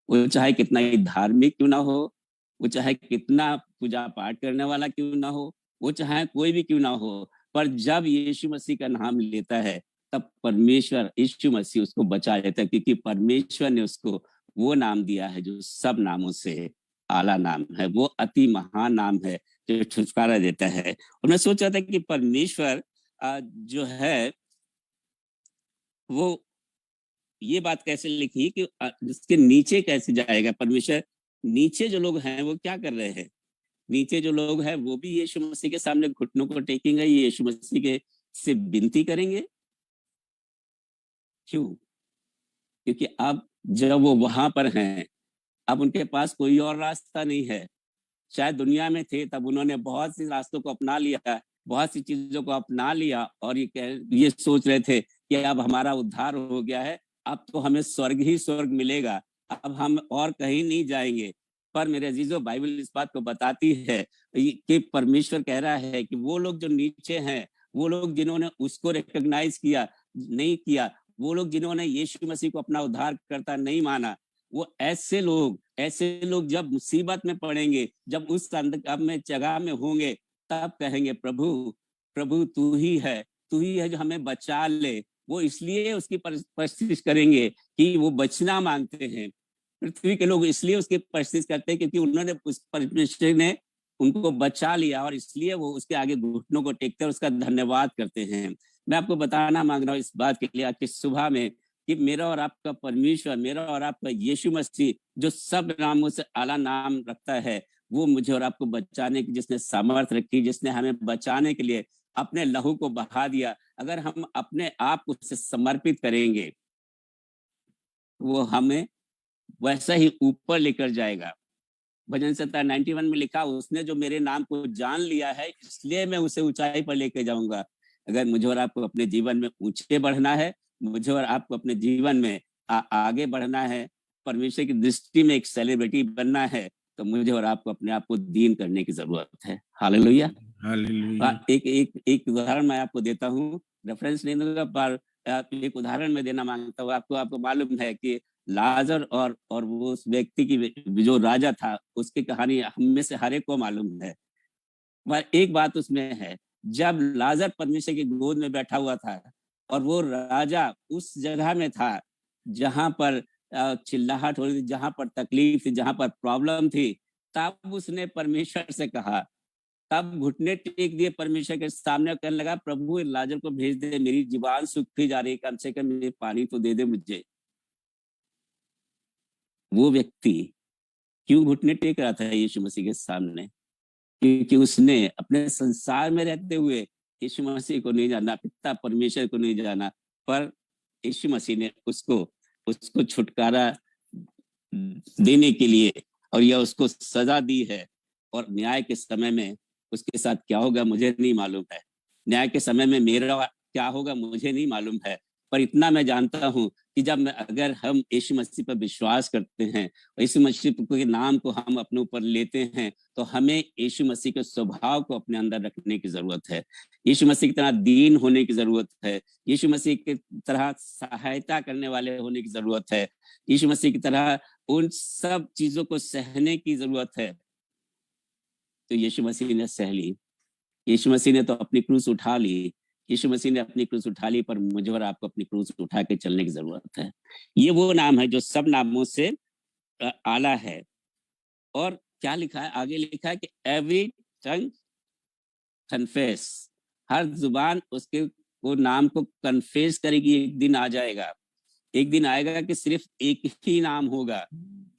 वो चाहे कितना ही धार्मिक क्यों ना हो, वो चाहे कितना पूजा पाठ करने वाला क्यों ना हो, वो चाहे कोई भी क्यों ना हो, पर जब यीशु मसीह का नाम लेता है तब परमेश्वर यीशु मसीह उसको बचा लेता है, क्योंकि परमेश्वर ने उसको वो नाम दिया है जो सब नामों से आला नाम है। वो अति महान नाम है जो छुटकारा देता है। और मैं सोच रहा था कि परमेश्वर जो है वो ये बात कैसे लिखी कि जिसके नीचे कैसे जाएगा परमेश्वर। नीचे जो लोग हैं वो क्या कर रहे हैं? नीचे जो लोग हैं वो भी यीशु मसीह के सामने घुटनों को टेकेंगे, यीशु मसीह के से विनती करेंगे। क्यों? क्योंकि अब जब वो वहां पर हैं, अब उनके पास कोई और रास्ता नहीं है। शायद दुनिया में थे तब उन्होंने बहुत सी रास्तों को अपना लिया, बहुत सी चीजों को अपना लिया, और ये सोच रहे थे कि अब हमारा उद्धार हो गया है, अब तो हमें स्वर्ग ही स्वर्ग मिलेगा, अब हम और कहीं नहीं जाएंगे। पर मेरे अजीजों, बाइबल इस बात को बताती है कि परमेश्वर कह रहा है कि वो लोग जो नीचे हैं, वो लोग जिन्होंने उसको रिकॉग्नाइज नहीं किया, वो लोग जिन्होंने यीशु मसीह को अपना उद्धारकर्ता नहीं माना, वो ऐसे लोग जब मुसीबत में पड़ेंगे, जब उस अंधकार में जगह में होंगे, तब कहेंगे प्रभु तू ही है जो हमें बचा ले। वो इसलिए उसकी परस्तिश करेंगे कि वो बचना मांगते हैं। पृथ्वी के लोग इसलिए उसकी परस्तिश करते हैं क्योंकि उन्होंने उस परमेश्वर ने उनको बचा लिया, और इसलिए वो उसके आगे घुटनों को टेकते हैं, उसका धन्यवाद करते हैं। मैं आपको बताना मांग रहा हूँ इस बात के लिए आज की सुबह में कि मेरा और आपका परमेश्वर, मेरा और आपका यीशु मसीह जो सब नामों से आला नाम रखता है, वो मुझे और आपको बचाने की जिसने सामर्थ रखी, जिसने हमें बचाने के लिए अपने लहू को बहा दिया, अगर हम अपने आप को उससे समर्पित करेंगे, वो हमें वैसा ही ऊपर लेकर जाएगा। भजन संहिता 91 में लिखा, उसने जो मेरे नाम को जान लिया है, इसलिए मैं उसे ऊंचाई पर लेकर जाऊंगा। अगर मुझे और आपको अपने जीवन में ऊंचे बढ़ना है, मुझे और आपको अपने जीवन में आगे बढ़ना है, परमेश्वर की दृष्टि में एक सेलिब्रिटी बनना है, तो मुझे और आपको अपने आप को दीन करने की जरूरत है। हालेलुया। एक उदाहरण मैं आपको देता हूँ, रेफरेंस नहीं दूंगा, पर एक उदाहरण मैं देना मांगता हूँ। आपको मालूम है कि लाजर और वो उस व्यक्ति की जो राजा था, उसकी कहानी हम में से हर एक को मालूम है। पर एक बात उसमें है, जब लाजर परमेश्वर की गोद में बैठा हुआ था और वो राजा उस जगह में था जहां पर चिल्लाहट हो रही थी, जहां पर तकलीफ थी, जहां पर प्रॉब्लम थी, तब उसने परमेश्वर से कहा, तब घुटने टेक दिए परमेश्वर के सामने, कहने लगा प्रभु लाजर को भेज दे, मेरी जुबान सूखी जा रही, कम से कम ये पानी तो दे दे मुझे। वो व्यक्ति क्यों घुटने टेक रहा था यीशु मसीह के सामने? क्योंकि उसने अपने संसार में रहते हुए यीशु मसीह को नहीं जाना, पिता परमेश्वर को नहीं जाना, पर यीशु मसीह ने उसको छुटकारा देने के लिए और यह उसको सजा दी है। और न्याय के समय में उसके साथ क्या होगा मुझे नहीं मालूम है, न्याय के समय में मेरा क्या होगा मुझे नहीं मालूम है, पर इतना मैं जानता हूं कि अगर हम यीशु मसीह पर विश्वास करते हैं, यीशु मसीह के नाम को हम अपने ऊपर लेते हैं, तो हमें यीशु मसीह के स्वभाव को अपने अंदर रखने की जरूरत है। यीशु मसीह की तरह दीन होने की जरूरत है। यीशु मसीह की तरह सहायता करने वाले होने की जरूरत है। यीशु मसीह की तरह उन सब चीजों को सहने की जरूरत है। तो यीशु मसीह ने सह ली, यीशु मसीह ने तो अपनी क्रूस उठा ली, यीशु मसीह ने अपनी क्रूस उठा ली, पर मुझे और आपको अपनी क्रूस उठा के चलने की जरूरत है। ये वो नाम है जो सब नामों से आला है। और क्या लिखा है, आगे लिखा है कि एवरी टंग कन्फेस, हर जुबान उसके वो नाम को कन्फेस करेगी। एक दिन आ जाएगा, एक दिन आएगा कि सिर्फ एक ही नाम होगा,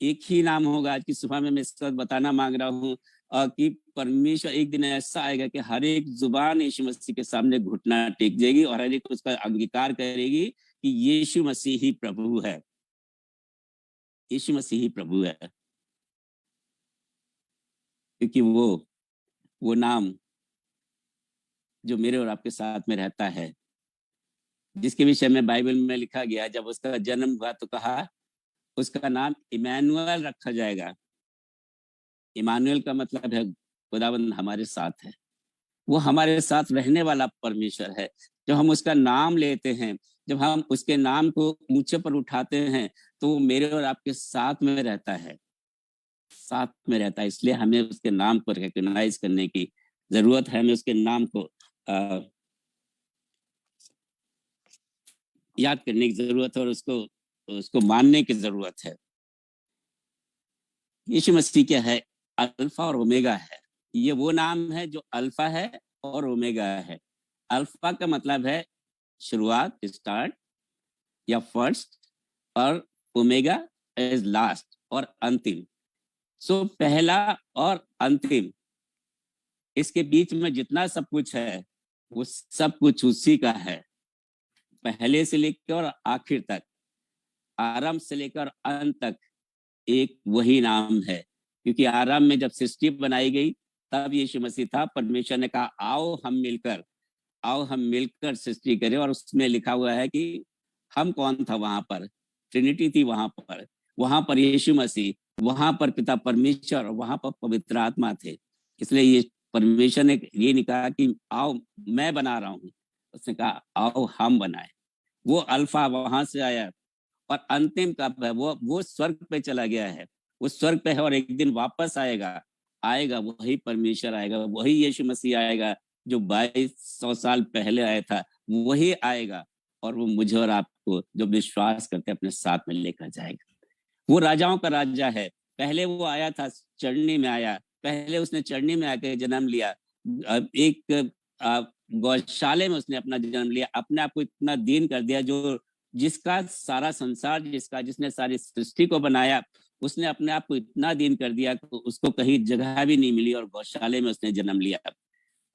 एक ही नाम होगा। आज की सुबह में मैं इसका बताना मांग रहा हूँ कि परमेश्वर एक दिन ऐसा आएगा कि हर एक जुबान यीशु मसीह के सामने घुटना टेक जाएगी और हर एक उसका अंगीकार करेगी कि यीशु मसीह ही प्रभु है, यीशु मसीह ही प्रभु है। क्योंकि वो नाम जो मेरे और आपके साथ में रहता है, जिसके विषय में बाइबल में लिखा गया, जब उसका जन्म हुआ तो कहा उसका नाम इमैनुअल रखा जाएगा। इमानुएल का मतलब है खुदावंद हमारे साथ है, वो हमारे साथ रहने वाला परमेश्वर है। जब हम उसका नाम लेते हैं, जब हम उसके नाम को ऊंचे पर उठाते हैं, तो वो मेरे और आपके साथ में रहता है, साथ में रहता है। इसलिए हमें उसके नाम को रिकॉग्नाइज करने की जरूरत है, हमें उसके नाम को याद करने की जरूरत है और उसको मानने की जरूरत है। यीशु मसीह क्या है? अल्फा और ओमेगा है। ये वो नाम है जो अल्फा है और ओमेगा है। अल्फा का मतलब है शुरुआत, स्टार्ट या फर्स्ट, और ओमेगा इज लास्ट और अंतिम। सो पहला और अंतिम, इसके बीच में जितना सब कुछ है वो सब कुछ उसी का है, पहले से लेकर और आखिर तक, आरंभ से लेकर अंत तक एक वही नाम है। क्योंकि आरंभ में जब सृष्टि बनाई गई तब यीशु मसीह था। परमेश्वर ने कहा आओ हम मिलकर सृष्टि करें, और उसमें लिखा हुआ है कि हम कौन था वहां पर? ट्रिनिटी थी वहां पर यीशु मसीह, वहां पर पिता परमेश्वर और वहां पर पवित्र आत्मा थे। इसलिए ये परमेश्वर ने ये नहीं कहा कि आओ मैं बना रहा हूँ, उसने कहा आओ हम बनाए। वो अल्फा वहां से आया और अंतिम कब है? वो स्वर्ग पे चला गया है, वो स्वर्ग पे है और एक दिन वापस आएगा वही परमेश्वर आएगा, वही यीशु मसीह आएगा जो 2200 साल पहले आया था, वही आएगा और वो मुझे और आपको जो विश्वास करते अपने साथ में लेकर जाएगा। वो राजाओं का राजा है। पहले वो आया था चढ़नी में आया, पहले उसने चढ़नी में आकर जन्म लिया, एक गौशाले में उसने अपना जन्म लिया, अपने आप को इतना दीन कर दिया, जो जिसका सारा संसार, जिसने सारी सृष्टि को बनाया, उसने अपने आप को इतना दीन कर दिया कि उसको कहीं जगह भी नहीं मिली और गौशाले में उसने जन्म लिया।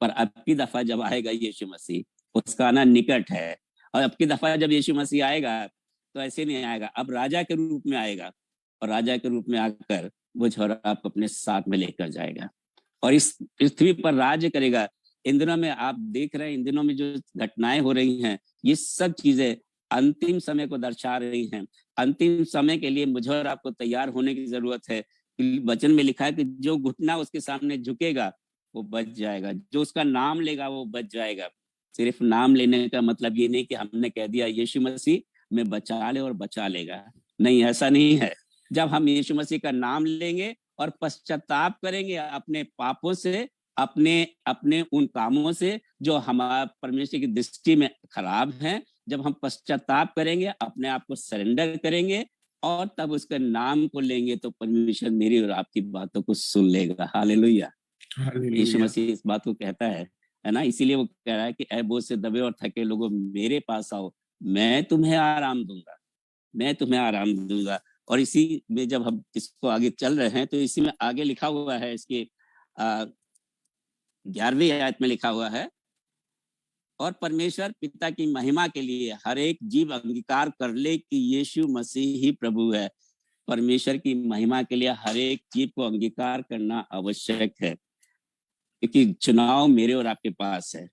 पर अब की दफा जब आएगा यीशु मसीह, उसका आना निकट है। और अब की दफा जब यीशु मसीह आएगा तो ऐसे नहीं आएगा, अब राजा के रूप में आएगा, और राजा के रूप में आकर मुझे और आप अपने साथ में लेकर जाएगा और इस पृथ्वी पर राज्य करेगा। इन दिनों में आप देख रहे हैं, इन दिनों में जो घटनाएं हो रही हैं, ये सब चीजें अंतिम समय को दर्शा रही हैं। अंतिम समय के लिए मुझे और आपको तैयार होने की जरूरत है। वचन में लिखा है कि जो घुटना उसके सामने झुकेगा वो बच जाएगा, जो उसका नाम लेगा वो बच जाएगा। सिर्फ नाम लेने का मतलब ये नहीं कि हमने कह दिया यीशु मसीह में बचा ले और बचा लेगा, नहीं, ऐसा नहीं है। जब हम यीशु मसीह का नाम लेंगे और पश्चाताप करेंगे अपने पापों से, अपने उन कामों से जो हमारा परमेश्वर की दृष्टि में खराब हैं, जब हम पश्चाताप करेंगे, अपने आप को सरेंडर करेंगे और तब उसके नाम को लेंगे, तो परमेश्वर मेरी और आपकी बातों को सुन लेगा। हालेलुया। यीशु मसीह इस बात को कहता है ना, इसीलिए वो कह रहा है कि ऐ बोझ से दबे और थके लोगों मेरे पास आओ, मैं तुम्हें आराम दूंगा। और इसी में जब हम इसको आगे चल रहे हैं तो इसी में आगे लिखा हुआ है, इसके 11वीं आयत में लिखा हुआ है, और परमेश्वर पिता की महिमा के लिए हर एक जीव अंगीकार कर ले कि यीशु मसीह ही प्रभु है। परमेश्वर की महिमा के लिए हर एक जीव को अंगीकार करना आवश्यक है, क्योंकि चुनाव मेरे और आपके पास है।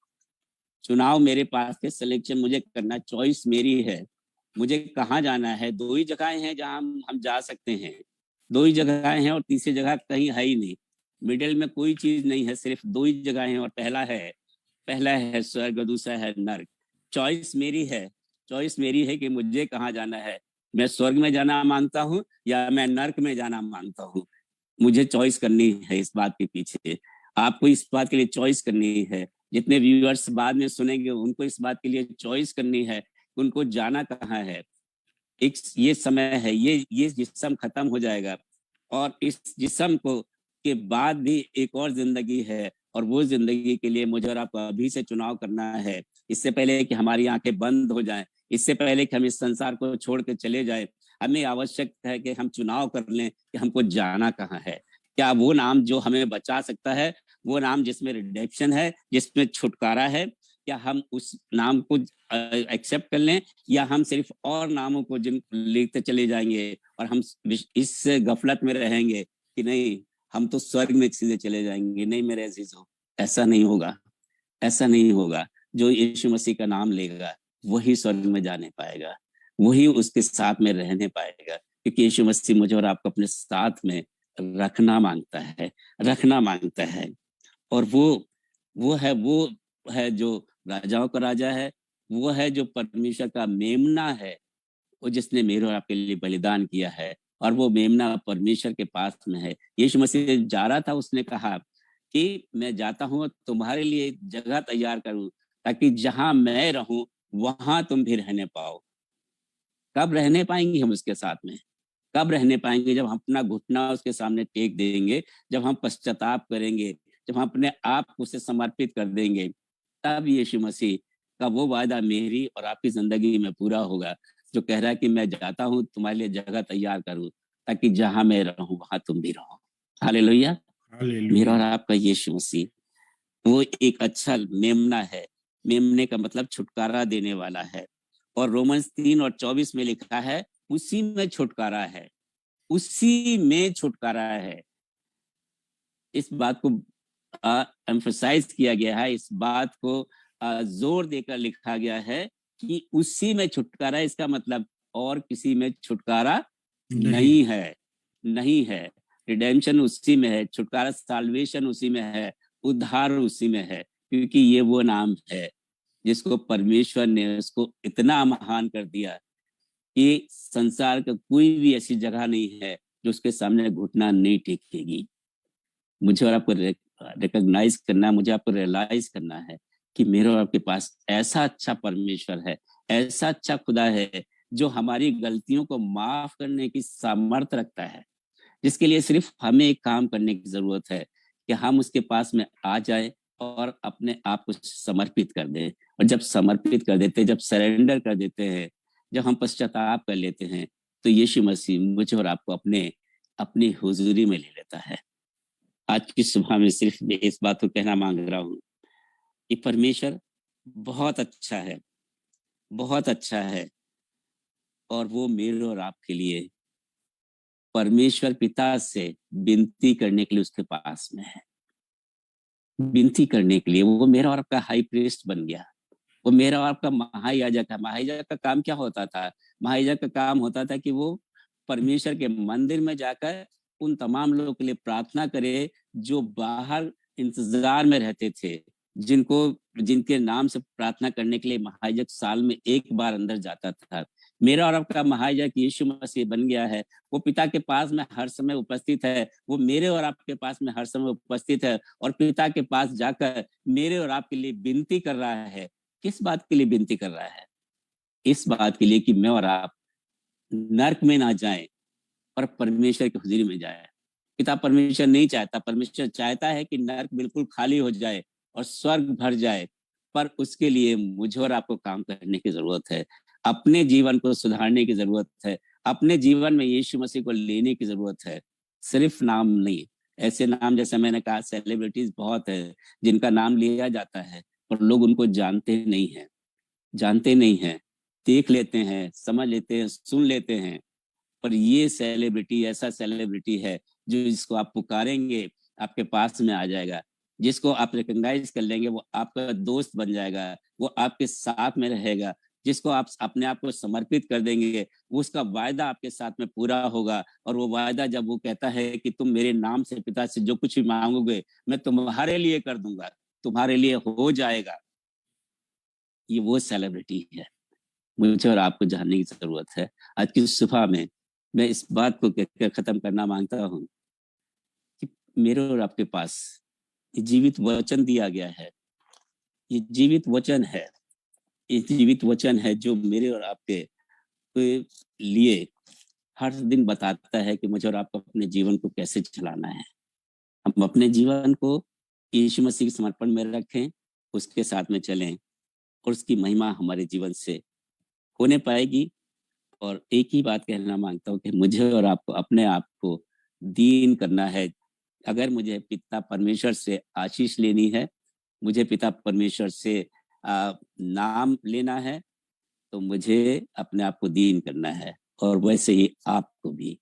चुनाव मेरे पास है, सिलेक्शन मुझे करना, चॉइस मेरी है, मुझे कहाँ जाना है। 2 ही जगहें हैं जहाँ हम जा सकते हैं, 2 ही जगहें हैं और तीसरी जगह कहीं है ही नहीं, मिडिल में कोई चीज नहीं है, सिर्फ 2 ही जगह हैं, और पहला है स्वर्ग और दूसरा है नर्क। चॉइस मेरी है कि मुझे कहाँ जाना है, मैं स्वर्ग में जाना मांगता हूँ या मैं नर्क में जाना मांगता हूँ। मुझे चॉइस करनी है इस बात के पीछे, आपको इस बात के लिए चॉइस करनी है। जितने व्यूअर्स बाद में सुनेंगे उनको इस बात के लिए चॉइस करनी है, उनको जाना कहाँ है। एक ये समय है, ये जिस्म खत्म हो जाएगा और इस जिस्म को के बाद भी एक और जिंदगी है, और वो जिंदगी के लिए मुझे और आपको अभी से चुनाव करना है। इससे पहले कि हमारी आंखें बंद हो जाएं, इससे पहले कि हम इस संसार को छोड़ के चले जाएं, हमें आवश्यक है कि हम चुनाव कर लें कि हमको जाना कहाँ है। क्या वो नाम जो हमें बचा सकता है, वो नाम जिसमें रिडेम्पशन है, जिसमें छुटकारा है, क्या हम उस नाम को एक्सेप्ट कर लें, या हम सिर्फ और नामों को जिन लिखते चले जाएंगे और हम इस गफलत में रहेंगे कि नहीं हम तो स्वर्ग में सीधे चले जाएंगे। नहीं मेरे अजीजों, ऐसा नहीं होगा, ऐसा नहीं होगा। जो यीशु मसीह का नाम लेगा वही स्वर्ग में जाने पाएगा, वही उसके साथ में रहने पाएगा, क्योंकि यीशु मसीह मुझे और आपको अपने साथ में रखना मांगता है, रखना मांगता है। और वो है जो राजाओं का राजा है, वो है जो परमेश्वर का मेमना है, वो जिसने मेरे और आपके लिए बलिदान किया है, और वो मेमना परमेश्वर के पास में है। यीशु मसीह जा रहा था, उसने कहा कि मैं जाता हूँ तुम्हारे लिए जगह तैयार करूं, ताकि जहां मैं रहूं वहां तुम भी रहने पाओ। कब रहने पाएंगे हम उसके साथ में? कब रहने पाएंगे? जब हम अपना घुटना उसके सामने टेक देंगे, जब हम पश्चाताप करेंगे, जब हम अपने आप को उसे समर्पित कर देंगे, तब यीशु मसीह का वो वायदा मेरी और आपकी जिंदगी में पूरा होगा, जो कह रहा है कि मैं जाता हूँ तुम्हारे लिए जगह तैयार करूं, ताकि जहां मैं रहूं वहां तुम भी रहो। हालेलुया। मेरा और आपका यीशु मसीह वो एक अच्छा मेमना है। मेमने का मतलब छुटकारा देने वाला है। और रोमन्स 3:24 में लिखा है उसी में छुटकारा है, उसी में छुटकारा है। इस बात को एम्फसाइज किया गया है, इस बात को जोर देकर लिखा गया है कि उसी में छुटकारा। इसका मतलब और किसी में छुटकारा नहीं है, नहीं है। रिडेम्पशन उसी में है, छुटकारा साल्वेशन उसी में है, उद्धार उसी में है, क्योंकि ये वो नाम है जिसको परमेश्वर ने उसको इतना महान कर दिया कि संसार का कोई भी ऐसी जगह नहीं है जो उसके सामने घुटना नहीं टेकेगी। मुझे और आपको रिकॉग्नाइज करना है, मुझे आपको रियलाइज करना है कि मेरे और आपके पास ऐसा अच्छा परमेश्वर है, ऐसा अच्छा खुदा है जो हमारी गलतियों को माफ करने की सामर्थ्य रखता है, जिसके लिए सिर्फ हमें एक काम करने की जरूरत है कि हम उसके पास में आ जाए और अपने आप को समर्पित कर दें। और जब समर्पित कर देते हैं, जब सरेंडर कर देते हैं, जब हम पश्चाताप कर लेते हैं, तो यीशु मसीह मुझे और आपको अपनी हुजूरी में ले लेता है। आज की सुबह में सिर्फ मैं इस बात को कहना मांग रहा हूँ कि परमेश्वर बहुत अच्छा है, बहुत अच्छा है, और वो मेरे और आपके लिए परमेश्वर पिता से विनती करने के लिए उसके पास में है, विनती करने के लिए। वो मेरा और आपका हाई प्रीस्ट बन गया, वो मेरा और आपका महायाजक है। महायाजक का काम क्या होता था? महायाजक का काम होता था कि वो परमेश्वर के मंदिर में जाकर उन तमाम लोगों के लिए प्रार्थना करे जो बाहर इंतजार में रहते थे, जिनके नाम से प्रार्थना करने के लिए महायाजक साल में एक बार अंदर जाता था। मेरा और आपका महायाजक यीशु मसीह बन गया है, वो पिता के पास में हर समय उपस्थित है, वो मेरे और आपके पास में हर समय उपस्थित है, और पिता के पास जाकर मेरे और आपके लिए विनती कर रहा है। किस बात के लिए विनती कर रहा है? इस बात के लिए कि मैं और आप नरक में ना जाएं और परमेश्वर की हुजूरी में जाए। पिता परमेश्वर नहीं चाहता, परमेश्वर चाहता है कि नरक बिल्कुल खाली हो जाए और स्वर्ग भर जाए, पर उसके लिए मुझे और आपको काम करने की जरूरत है, अपने जीवन को सुधारने की जरूरत है, अपने जीवन में यीशु मसीह को लेने की जरूरत है। सिर्फ नाम नहीं, ऐसे नाम जैसे मैंने कहा सेलिब्रिटीज बहुत है जिनका नाम लिया जाता है, पर लोग उनको जानते नहीं है, जानते नहीं है। देख लेते हैं, समझ लेते हैं, सुन लेते हैं, पर ये सेलिब्रिटी ऐसा सेलिब्रिटी है जो जिसको आप पुकारेंगे आपके पास में आ जाएगा, जिसको आप रिकॉग्नाइज कर लेंगे वो आपका दोस्त बन जाएगा, वो आपके साथ में रहेगा। जिसको आप अपने आप को समर्पित कर देंगे उसका वायदा आपके साथ में पूरा होगा। और वो वायदा जब वो कहता है कि तुम मेरे नाम से पिता से जो कुछ भी मांगोगे मैं तुम्हारे लिए कर दूंगा, तुम्हारे लिए हो जाएगा, ये वो सेलिब्रिटी है। मुझे और आपको जानने की जरूरत है। आज की सुबह में मैं इस बात को कहकर खत्म करना मांगता हूँ कि मेरे और आपके पास ये जीवित वचन दिया गया है, ये जीवित वचन है, ये जीवित वचन है जो मेरे और आपके लिए हर दिन बताता है कि मुझे और आपको अपने जीवन को कैसे चलाना है। हम अपने जीवन को यीशु मसीह के समर्पण में रखें, उसके साथ में चलें और उसकी महिमा हमारे जीवन से होने पाएगी। और एक ही बात कहना मांगता हूँ कि मुझे और आपको अपने आप को दीन करना है। अगर मुझे पिता परमेश्वर से आशीष लेनी है, मुझे पिता परमेश्वर से नाम लेना है, तो मुझे अपने आप को दीन करना है। और वैसे ही आपको भी,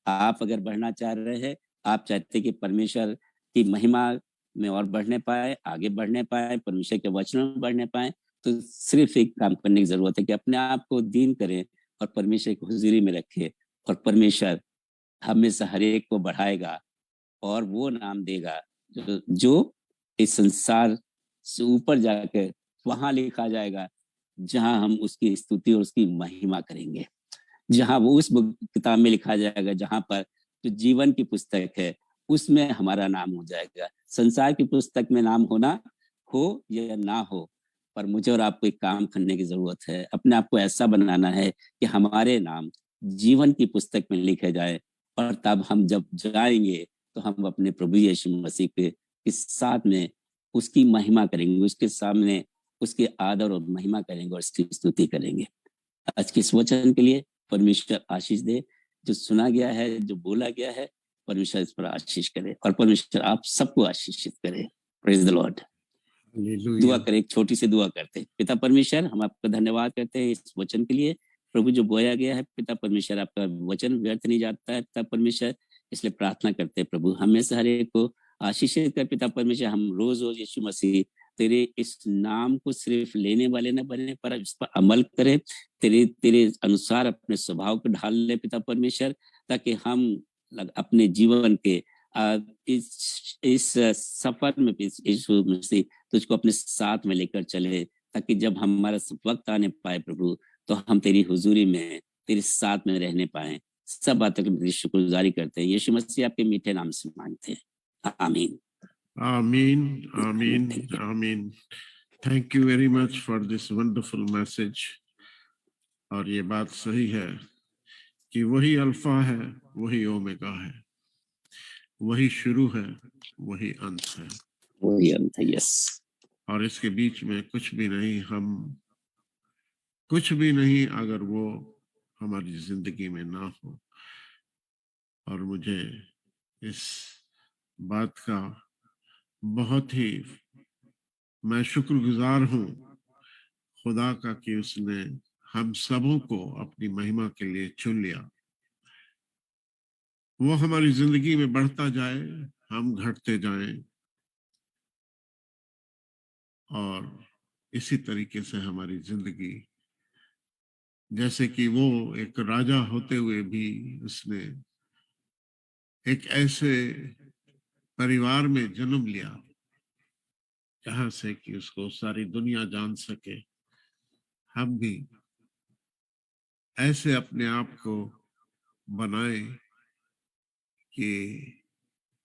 आप अगर बढ़ना चाह रहे हैं, आप चाहते कि परमेश्वर की महिमा में और बढ़ने पाए, आगे बढ़ने पाए, परमेश्वर के वचनों में बढ़ने पाए, तो सिर्फ एक काम करने की जरूरत है कि अपने आप को दीन करें और परमेश्वर की हुजूरी में रखें। और परमेश्वर हमेशा हर एक को बढ़ाएगा और वो नाम देगा जो इस संसार से ऊपर जाकर वहां लिखा जाएगा, जहां हम उसकी स्तुति और उसकी महिमा करेंगे, जहां वो उस किताब में लिखा जाएगा जहां पर जो जीवन की पुस्तक है उसमें हमारा नाम हो जाएगा। संसार की पुस्तक में नाम होना हो या ना हो, पर मुझे और आपको एक काम करने की जरूरत है। अपने आप को ऐसा बनाना है कि हमारे नाम जीवन की पुस्तक में लिखे जाए, और तब हम जब जाएंगे तो हम अपने प्रभु यीशु मसीह के साथ में उसकी महिमा करेंगे, उसके सामने उसके आदर और महिमा करेंगे और उसकी स्तुति करेंगे। आज के इस वचन के लिए परमेश्वर आशीष दे। जो सुना गया है, जो बोला गया है, परमेश्वर इस पर आशीष करे और परमेश्वर आप सबको आशीषित करे। Praise the Lord. दुआ करें, एक छोटी सी दुआ करते हैं। पिता परमेश्वर, हम आपका धन्यवाद करते हैं इस वचन के लिए। प्रभु जो बोया गया है पिता परमेश्वर, आपका वचन व्यर्थ नहीं जाता है पिता परमेश्वर, इसलिए प्रार्थना करते हैं प्रभु हमेशा हर एक को आशीषित कर पिता परमेश्वर। हम रोज रोज यीशु मसीह तेरे इस नाम को सिर्फ लेने वाले न बने, पर इस पर अमल करें, तेरे अनुसार अपने स्वभाव को ढाल ले पिता परमेश्वर, ताकि हम अपने जीवन के इस सफर में यीशु मसीह तुझको अपने साथ में लेकर चले, ताकि जब हमारा वक्त आने पाए प्रभु, तो हम तेरी हुजूरी में तेरे साथ में रहने पाए। सब बातों की तेरी शुक्रगुजारी करते हैं, यीशु मसीह आपके मीठे नाम से मांगते हैं, आमीन। Amen, amen, amen. Thank you very much for this wonderful message. और ये बात सही है कि वही अल्फा है, वही ओमेगा है, वही शुरू है, वही अंत है, वही अंत है। यस। और इसके बीच में कुछ भी नहीं, हम कुछ भी नहीं अगर वो हमारी जिंदगी में ना हो। और मुझे इस बात का बहुत ही मैं शुक्रगुजार हूँ खुदा का कि उसने हम सबों को अपनी महिमा के लिए चुन लिया। वो हमारी जिंदगी में बढ़ता जाए, हम घटते जाएं, और इसी तरीके से हमारी जिंदगी, जैसे कि वो एक राजा होते हुए भी उसने एक ऐसे परिवार में जन्म लिया जहां से कि उसको सारी दुनिया जान सके। हम भी ऐसे अपने आप को बनाए कि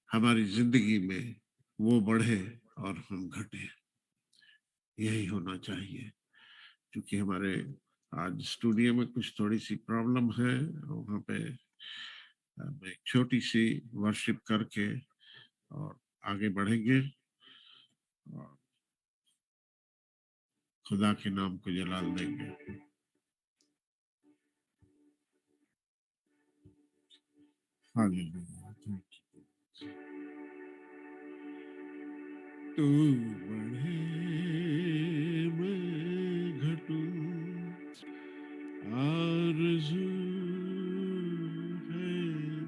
हमारी जिंदगी में वो बढ़े और हम घटे। यही होना चाहिए। क्योंकि हमारे आज स्टूडियो में कुछ थोड़ी सी प्रॉब्लम है, वहां पे एक छोटी सी वर्शिप करके और आगे बढ़ेंगे और खुदा के नाम को जलाल देंगे। हालेलुया। तू बढ़े मैं घटूं, आरज़ू है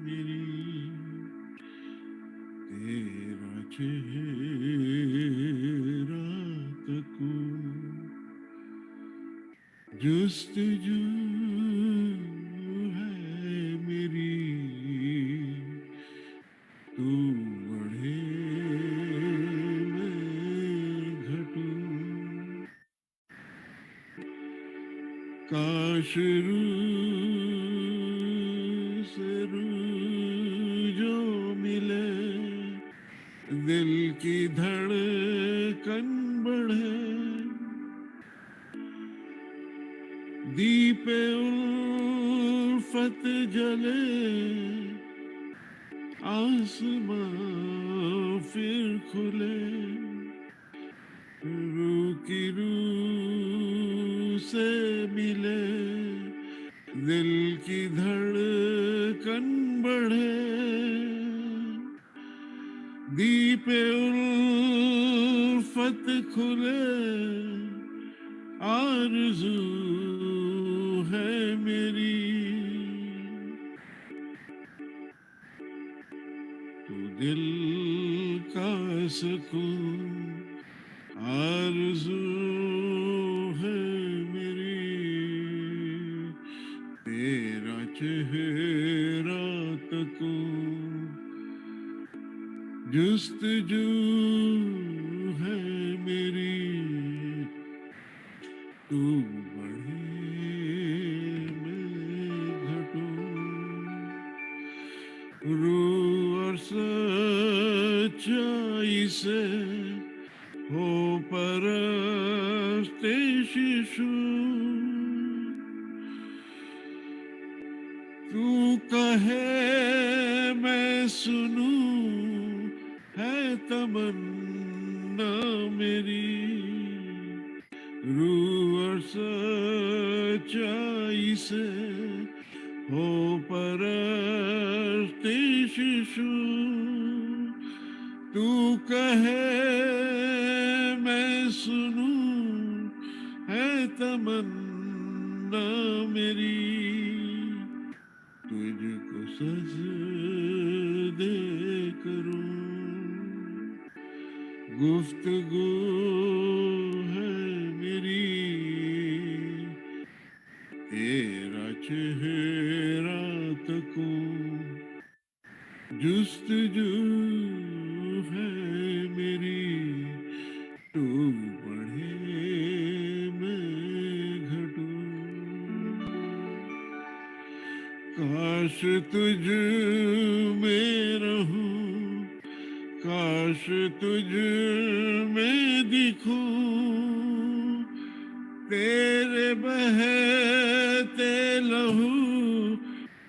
मेरी तेरा चेहरा तकूं, जुस्तजू है मेरी, तू बढ़े मैं घटूं। काश रूह से रूह जो मिले, दिल की धड़कन बढ़े, दीपे उल्फत उल्फत जले आसमां फिर खुले, रूह की रूह से मिले, दिल की धड़कन बढ़े, दीपे उल्फत खुले, आरज़ू है मेरी तू दिल का सुकून, आरज़ू है मेरी तेरा चेहरा तकूं, जुस्तजू है मेरी तू बढ़े मैं घटूं, रूह और सच्चाई से हो परस्ते शिशु, तू कहे मैं सुनूं है तमन्ना मेरी, रूह और सच्चाई से हो परस्ते शिशु, तू कहे मैं सुनूं है तमन्ना मेरी, तुझको सजदे करूं, गुफ्तगू है मेरी तेरा चेहरा तकूं, जुस्तजू है मेरी तू बढ़े मैं घटूं, काश तुझ में रहूं, काश तुझ में दिखूं, तेरे बहते लहू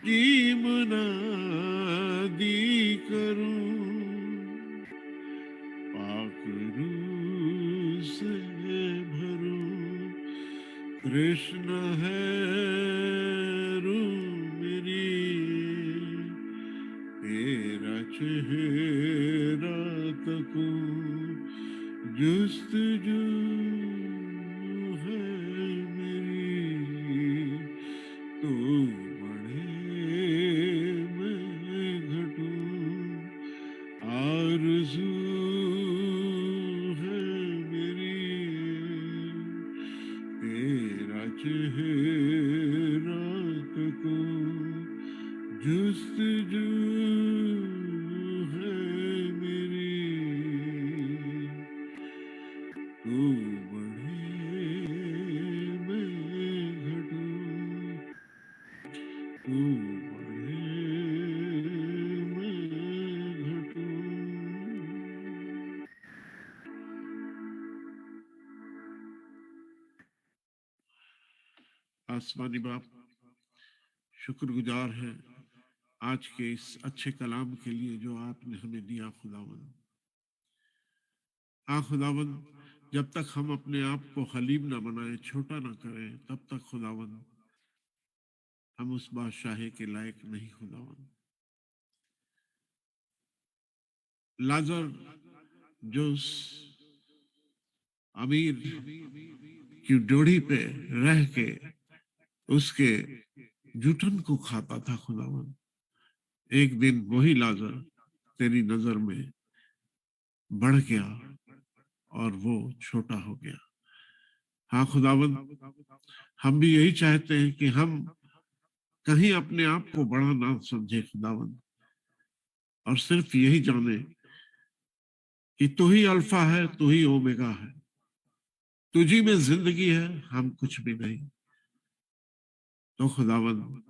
की मुनादी करूं, पाक रूह से भरूं, कृष्ण है रूह मेरी तेरा चेहरा तकूं, जुस्तजू है मेरी तू बढ़े मैं घटूं, आरज़ू है मेरी तेरा चेहरा तकूं, जुस्तजू है मेरी तू बढ़े मैं घटूं, तू बढ़े मैं घटूं। आसमानी बाप शुक्रगुजार है आज के इस अच्छे कलाम के लिए जो आपने हमें दिया खुदावंद। हाँ खुदावंद, जब तक हम अपने आप को हलीम ना बनाए, छोटा ना करें, तब तक खुदावंद हम उस बादशाहे के लायक नहीं खुदावंद। लाजर जो उस अमीर की डोरी पे रह के उसके जूठन को खाता था खुदावंद, एक दिन वही लाजर तेरी नजर में बढ़ गया और वो छोटा हो गया। हाँ खुदावंद, हम भी यही चाहते हैं कि हम कहीं अपने आप को बड़ा ना समझे खुदावंद, और सिर्फ यही जाने कि तू ही अल्फा है, तू ही ओमेगा है, तुझी में जिंदगी है, हम कुछ भी नहीं। तो खुदावंद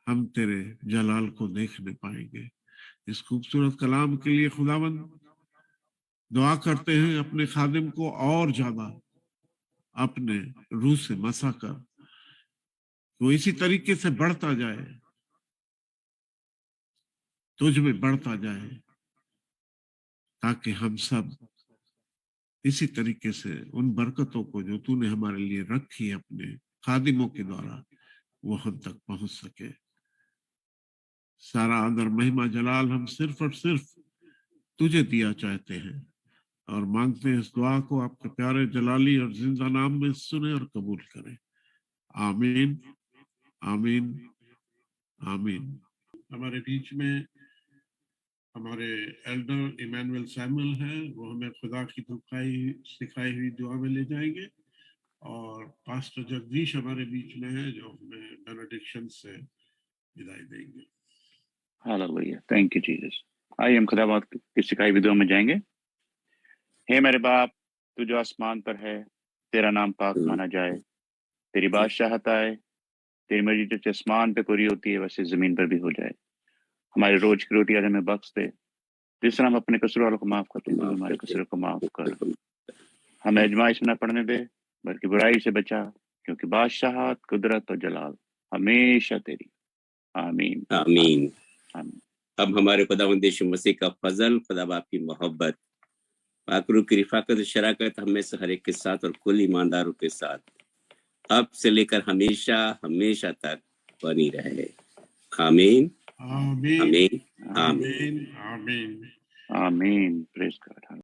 हम तेरे जलाल को देख नहीं पाएंगे। इस खूबसूरत कलाम के लिए खुदावंद दुआ करते हैं अपने खादिम को और ज्यादा अपने रूह से मसा कर, वो इसी तरीके से बढ़ता जाए तुझ में बढ़ता जाए, ताकि हम सब इसी तरीके से उन बरकतों को जो तूने हमारे लिए रखी है अपने खादिमों के द्वारा, वो हम तक पहुंच सके। सारा आदर, महिमा, जलाल हम सिर्फ और सिर्फ तुझे दिया चाहते हैं और मांगते हैं इस दुआ को आपके प्यारे जलाली और जिंदा नाम में सुने और कबूल करें। आमीन, आमीन, आमीन। हमारे बीच में हमारे एल्डर इमैनुअल सैमुअल हैं, वो हमें खुदा की सिखाई हुई दुआ में ले जाएंगे, और पास्टर जगदीश हमारे बीच में है जो हमें बेनेडिक्शन से विदाई देंगे। Hallelujah, thank you Jesus. आइए हम खुदावंद की सिखाई हुई दुआ में जाएंगे। हे मेरे बाप, तू जो आसमान पर है, तेरा नाम पाक माना जाए, तेरी बादशाहत आए, तेरी मर्जी जैसे आसमान पे पूरी होती है वैसे जमीन पर भी हो जाए। हमारी रोज की रोटी आज हमें बख्श दे, जिस तरह हम अपने कसूर वालों को माफ करते हैं, हमारे कसूर को माफ कर। हमें आजमाइश में न पड़ने दे, बल्कि बुराई से बचा, क्योंकि बादशाहत, कुदरत और जलाल हमेशा तेरी। आमीन, आमीन। आमीन। अब हमारे खुदावंद यीशु मसीह का फजल, खुदा बाप की मोहब्बत, पाक रूह की रिफाकत और शराकत हमें से हर एक के साथ और कुल ईमानदारों के साथ अब से लेकर हमेशा हमेशा तक बनी रहे। आमीन, आमीन, आमीन, आमीन। आमीन, आमीन। आमीन। Praise God.